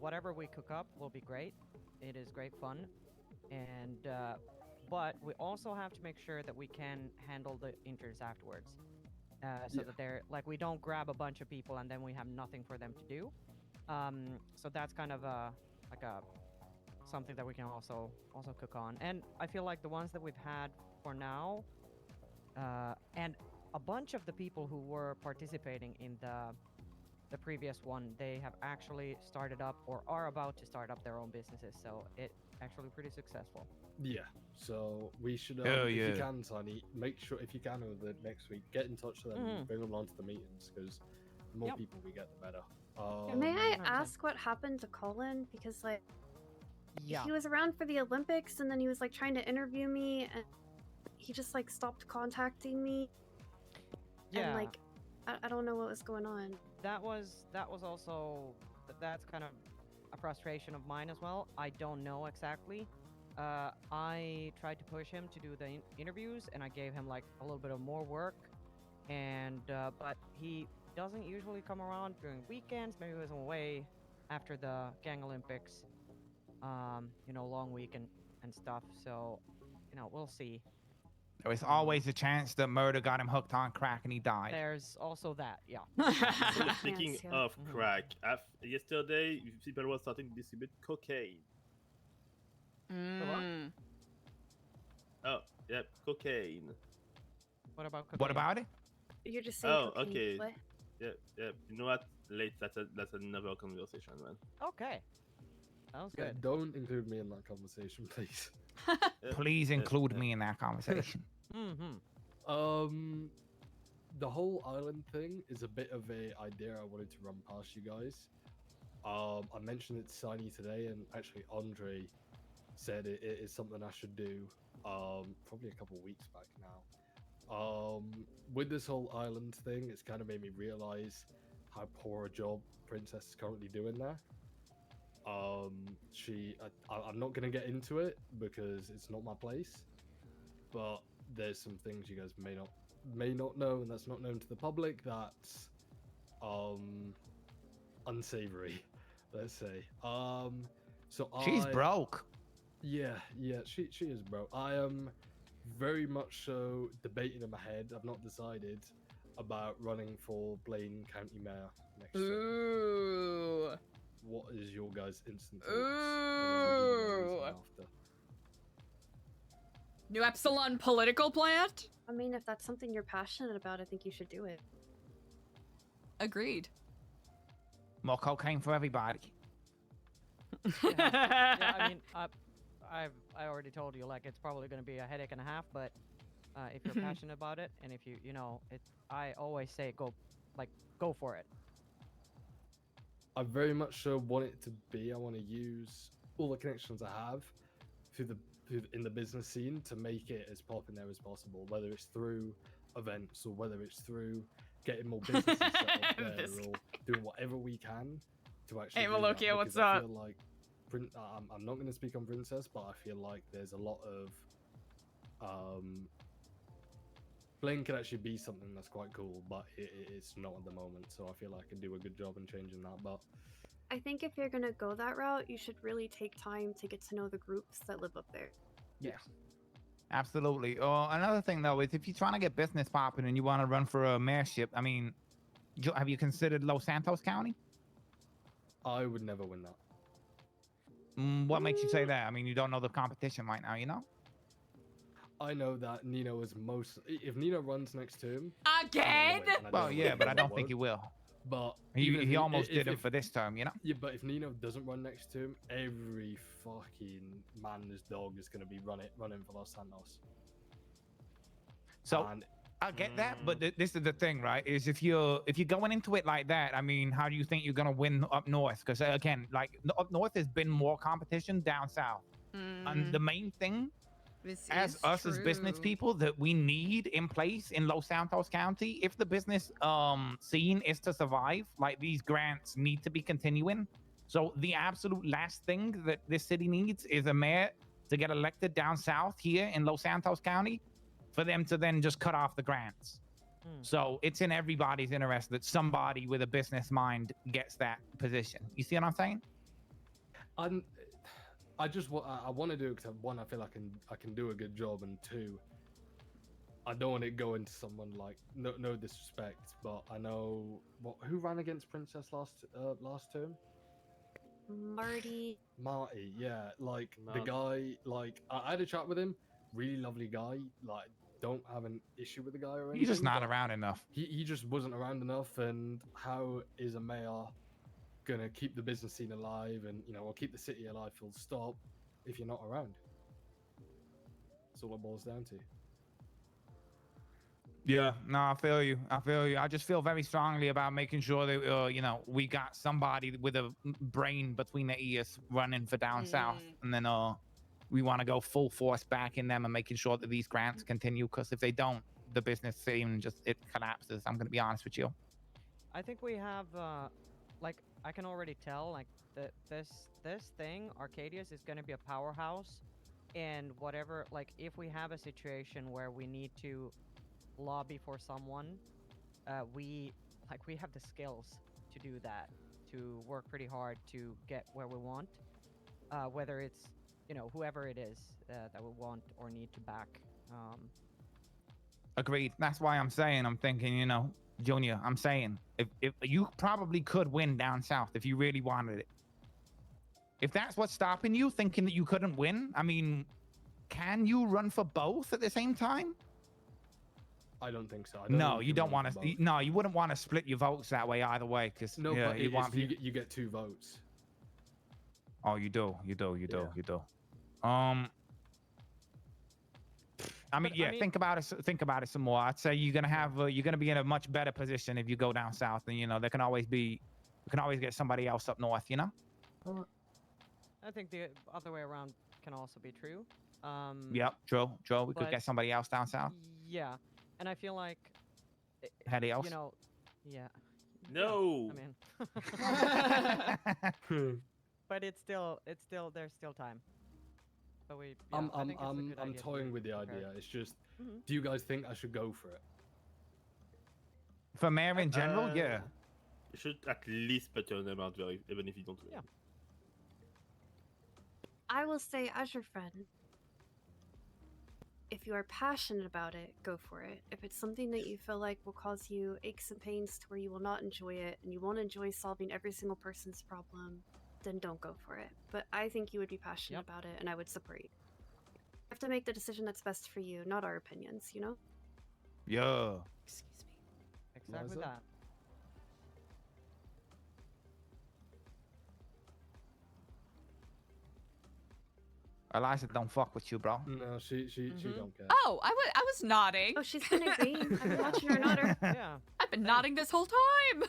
whatever we cook up, will be great. It is great fun, and but we also have to make sure that we can handle the interns afterwards, so that they're like we don't grab a bunch of people and then we have nothing for them to do. So that's kind of something that we can also cook on. And I feel like the ones that we've had for now, and a bunch of the people who were participating in the previous one, they have actually started up or are about to start up their own businesses. So it's actually pretty successful. Yeah. So we should, Hell if yeah. you can, Tiny, make sure if you can over the next week, get in touch with them and bring them onto the meetings because the more people we get, the better. May I ask what happened to Colin? Because like, yeah, he was around for the Olympics and then he was like trying to interview me and he just like stopped contacting me. Yeah. And like, I don't know what was going on. That was also that's kind of a frustration of mine as well. I don't know exactly. I tried to push him to do the interviews, and I gave him like a little bit of more work, and but he doesn't usually come around during weekends. Maybe he was away after the Gang Olympics, long week and stuff. So, we'll see. There was always a chance that murder got him hooked on crack and he died. There's also that, yeah. So speaking of crack, yesterday people were starting to distribute cocaine. Oh, yep, cocaine. What about cocaine? What about it? You're just saying cocaine. Okay. What? Yep. You know what? That's another conversation, man. Okay. Sounds good. Don't include me in that conversation, please. Please include me in that conversation. The whole island thing is a bit of a idea I wanted to run past you guys. I mentioned it to Siny today, and actually Andre said it is something I should do. Probably a couple of weeks back now. With this whole island thing, it's kind of made me realize how poor a job Princess is currently doing there. I'm not gonna get into it because it's not my place, but there's some things you guys may not know, and that's not known to the public. That's unsavory, let's say. So she's broke. Yeah, she is broke. I am very much so debating in my head. I've not decided about running for Blaine County Mayor next year. Ooh. What is your guys' instant thoughts? Ooh. New Epsilon political plant? I mean, if that's something you're passionate about, I think you should do it. Agreed. More cocaine for everybody. Yeah, I mean, I already told you, like, it's probably going to be a headache and a half, but if you're passionate about it, and if you know it. I always say go for it. I very much so want it to be. I want to use all the connections I have in the business scene to make it as popping there as possible, whether it's through events or whether it's through getting more businesses set up there or doing whatever we can to actually. Hey, do that, Malokia, what's because I up? feel like I'm not going to speak on Princess, but I feel like there's a lot of Blaine could actually be something that's quite cool, but it's not at the moment. So I feel like I can do a good job in changing that. But I think if you're gonna go that route, you should really take time to get to know the groups that live up there. Yeah. Absolutely. Another thing though is if you're trying to get business popping and you want to run for a mayorship, I mean, have you considered Los Santos County? I would never win that. What makes you say that? I mean, you don't know the competition right now, you know? I know that Nino is if Nino runs next term again. Well, yeah, but I don't think he will. But he almost didn't for this term, you know? Yeah, but if Nino doesn't run next term, every fucking man's dog is going to be running for Los Santos. So I get that, but this is the thing, right? Is if you're going into it like that, I mean, how do you think you're gonna win up north? Because again, like up north has been more competition down south, and the main thing, as business people, that we need in place in Los Santos County, if the business scene is to survive, like these grants need to be continuing. So the absolute last thing that this city needs is a mayor to get elected down south here in Los Santos County, for them to then just cut off the grants. So it's in everybody's interest that somebody with a business mind gets that position. You see what I'm saying? I want to do it because one, I feel I can do a good job, and two, I don't want it going to someone like no disrespect, but I know who ran against Princess last term. Marty, yeah, like the guy, like I had a chat with him, really lovely guy, like don't have an issue with the guy or anything. He's just not around enough. He just wasn't around enough, and how is a mayor gonna keep the business scene alive and or keep the city alive full stop if you're not around? That's all it boils down to. Yeah, no, I feel you. I just feel very strongly about making sure that we got somebody with a brain between the ears running for down south, and then we want to go full force back in them and making sure that these grants continue, because if they don't, the business scene it collapses. I'm gonna be honest with you. I think we have like I can already tell like this thing, Arcadius, is gonna be a powerhouse, and whatever, like if we have a situation where we need to lobby for someone, we have the skills to do that, to work pretty hard to get where we want, whether it's whoever it is that we want or need to back. Agreed. That's why I'm thinking, Junior, I'm saying if you probably could win down south if you really wanted it. If that's what's stopping you, thinking that you couldn't win, I mean, can you run for both at the same time? I don't think so. No, you don't want to. No, you wouldn't want to split your votes that way either way, because but you get 2 votes. Oh, you do. I mean, think about it some more. I'd say you're gonna be in a much better position if you go down south, and we can always get somebody else up north. I think the other way around can also be true. Yep, true. We could get somebody else down south. Yeah, and I feel like Anybody else? Yeah. No. I mean, but there's still time. But I'm toying with the idea. It's just, do you guys think I should go for it? For mayor in general, yeah. You should at least put your name out there, even if you don't win. Yeah. I will say, as your friend, if you are passionate about it, go for it. If it's something that you feel like will cause you aches and pains to where you will not enjoy it, and you won't enjoy solving every single person's problem, then don't go for it. But I think you would be passionate about it, and I would support you. You have to make the decision that's best for you, not our opinions, you know? Yeah. Excuse me. Exactly Eliza? that. Eliza don't fuck with you, bro. No, she don't care. Oh, I was nodding. Oh, she's been agreeing. I've been watching her nod her. Yeah. I've been nodding this whole time.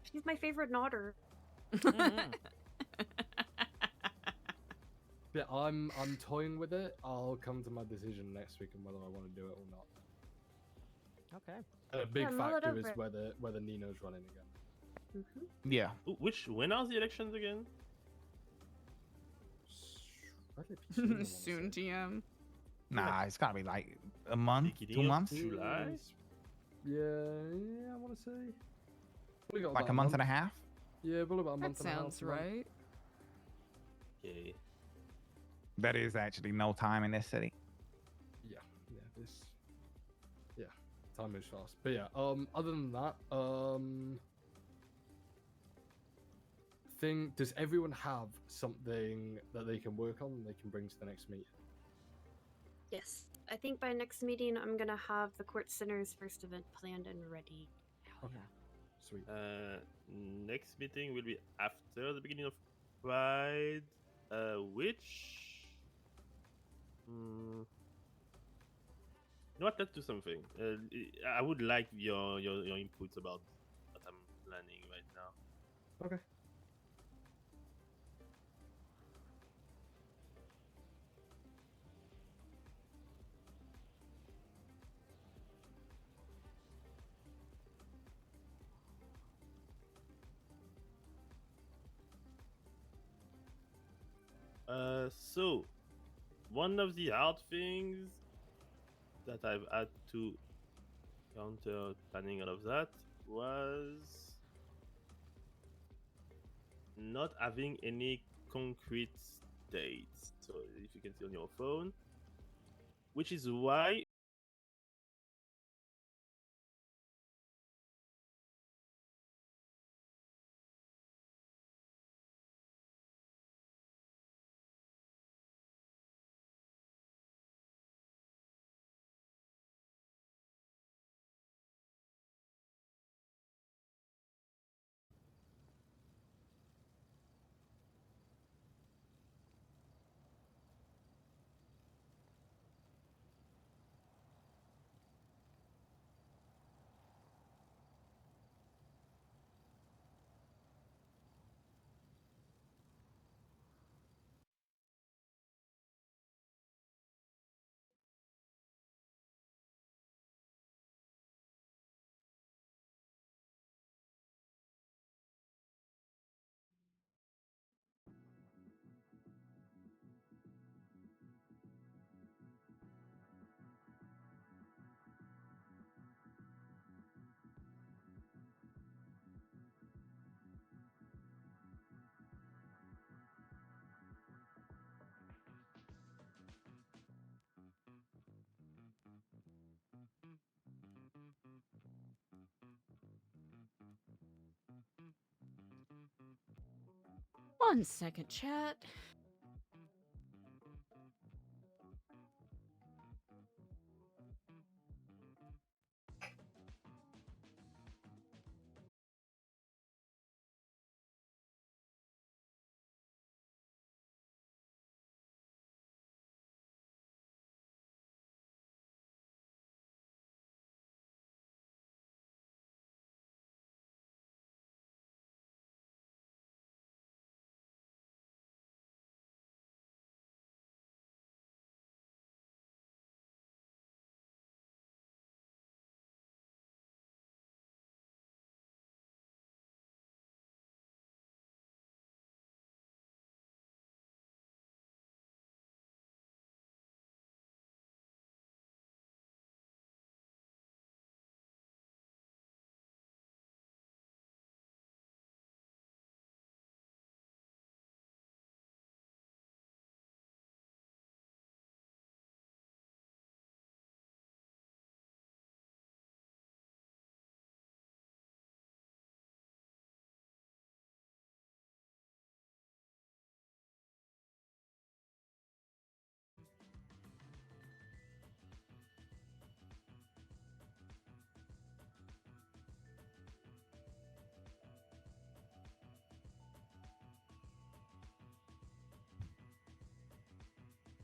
She's my favorite nodder. Yeah, I'm toying with it. I'll come to my decision next week on whether I want to do it or not. Okay. A big Yeah, mull it factor is over. whether Nino's running again. Yeah. When are the elections again? Soon, TM. Nah, it's gotta be like a month, Beginning 2 of months. July? Yeah, I want to say. We got Like about a month and a half. Yeah, probably about a That month and a half. sounds right. Okay. That is actually no time in this city. Yeah, time moves fast. But yeah, other than that, does everyone have something that they can work on and they can bring to the next meeting? Yes. I think by next meeting, I'm gonna have the Court Center's first event planned and ready. Okay. Sweet. Next meeting will be after the beginning of Pride, which... You know what? Let's do something. I would like your inputs about what I'm planning right now. Okay. So one of the hard things that I've had to counter planning all of that was not having any concrete dates. So if you can see on your phone, which is why One second, chat.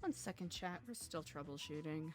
1 second, chat. We're still troubleshooting.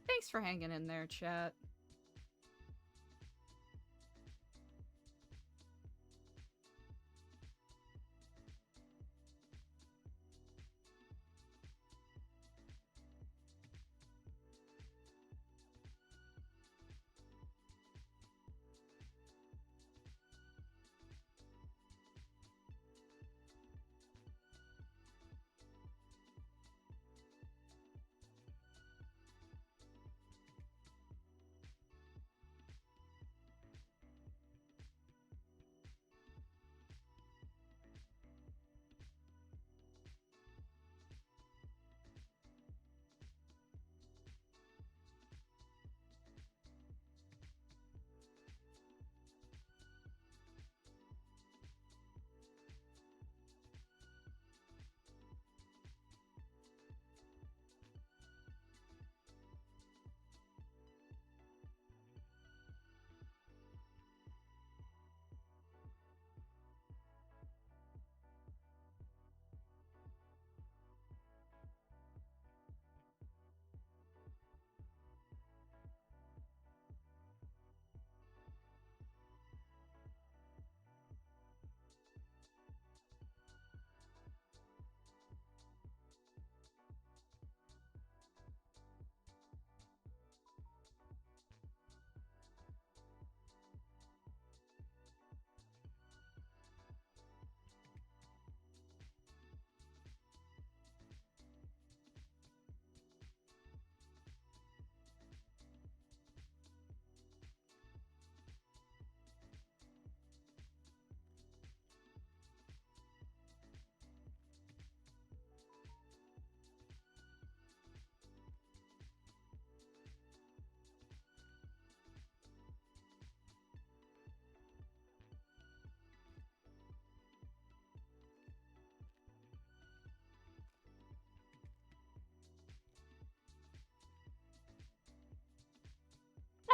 Thanks for hanging in there, chat.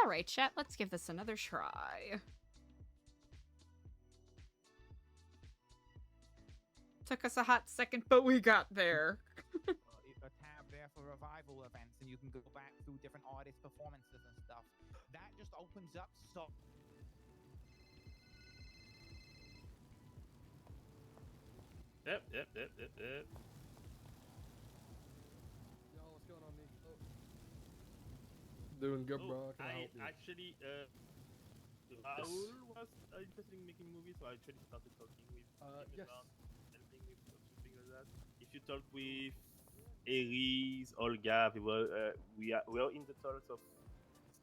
All right, chat, let's give this another try. Took us a hot second, but we got there. A tab there for revival events, and you can go back through different artist performances and stuff. That just opens up so. Yep. Yo, what's going on, Nick? Doing good, bro. Can I help you? Actually, Raul was interested in making movies, so I actually started talking with him yes. about helping with something like that. If you talk with Aries, Olga, we are in the talks of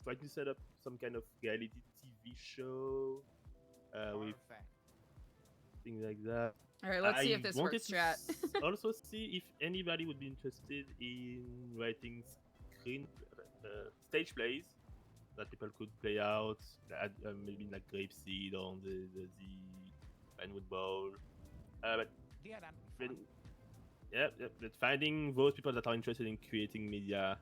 trying to set up some kind of reality TV show with things like that. All right, let's see if this works, chat. Also see if anybody would be interested in writing stage plays that people could play out, maybe like Grapeseed or the Pinewood Bowl. But but finding those people that are interested in creating media.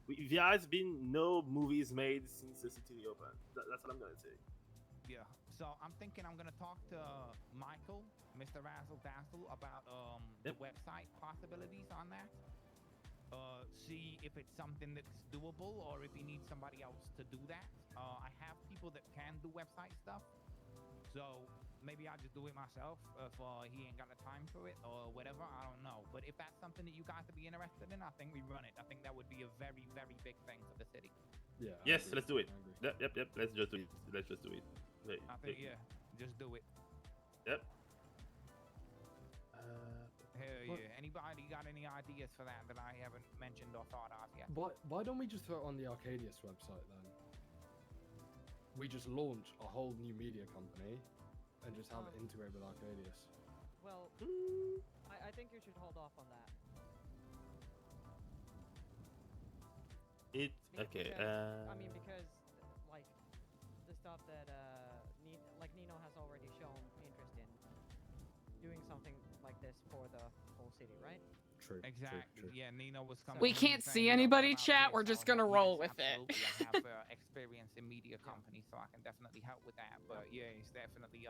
There has been no movies made since the city reopened. That's what I'm gonna say. Yeah. So I'm thinking I'm gonna talk to Michael, Mr. Razzle Dazzle, about the website possibilities on that. see if it's something that's doable or if you need somebody else to do that. I have people that can do website stuff, so maybe I'll just do it myself if he ain't got the time for it or whatever. I don't know. But if that's something that you guys would be interested in, I think we run it. I think that would be a very, very big thing for the city. Yeah. Yes, let's do it. Yep. Let's just do it. Let's just do it. Wait, I think just do it. Yep. Hell yeah. Anybody got any ideas for that I haven't mentioned or thought of yet? Why don't we just throw it on the Arcadius website then? We just launch a whole new media company and just have it integrate with Arcadius. Well, I think you should hold off on that. Okay. I mean, because like the stuff that Nino has already shown interest in doing something like this for the whole city, right? True. Exactly. Yeah, Nino was coming. We can't see anybody, chat. We're just gonna roll with it. I have experience in media companies, so I can definitely help with that. But yeah, it's definitely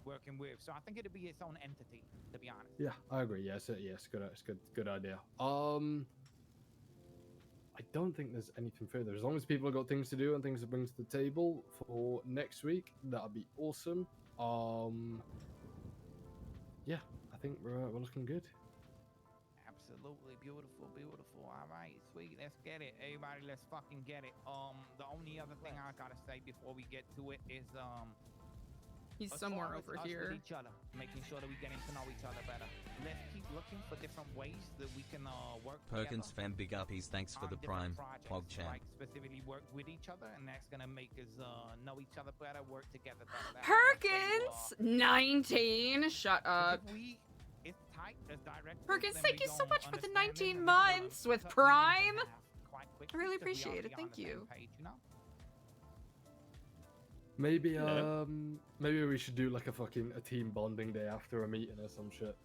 working with. So I think it'd be its own entity, to be honest. Yeah, I agree. Yes, good idea. I don't think there's anything further. As long as people have got things to do and things to bring to the table for next week, that'd be awesome. Yeah, I think we're looking good. Absolutely beautiful. All right, sweet. Let's get it, everybody. Let's fucking get it. The only other thing I gotta say before we get to it is he's as somewhere far as over us here. with each other, making sure that we're getting to know each other better. Let's keep looking for different ways that we can work Perkins together fan big uppies, thanks for on the different prime. projects, PogChamp. like specifically work with each other, and that's gonna make us know each other better, work together better. Perkins, 19. Shut up. It's tight as direct. Perkins, thank you so much for the 19 months with Prime. I really appreciate it. Thank you. Maybe maybe we should do like a team bonding day after a meeting or some shit.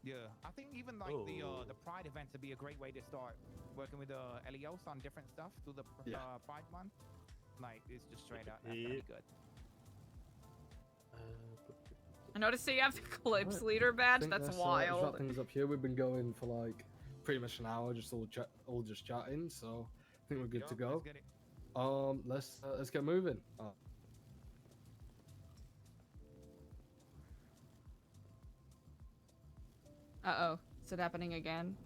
Yeah, I think even like the Pride events would be a great way to start working with Elios on different stuff through the Pride month. Like it's just straight up. That's gonna be good. I noticed that you have the Clips leader badge. That's Let's wild. wrap things up here. We've been going for like pretty much an hour, just all just chatting. So I think we're good to go. Let's get moving. Uh-oh. Is it happening again?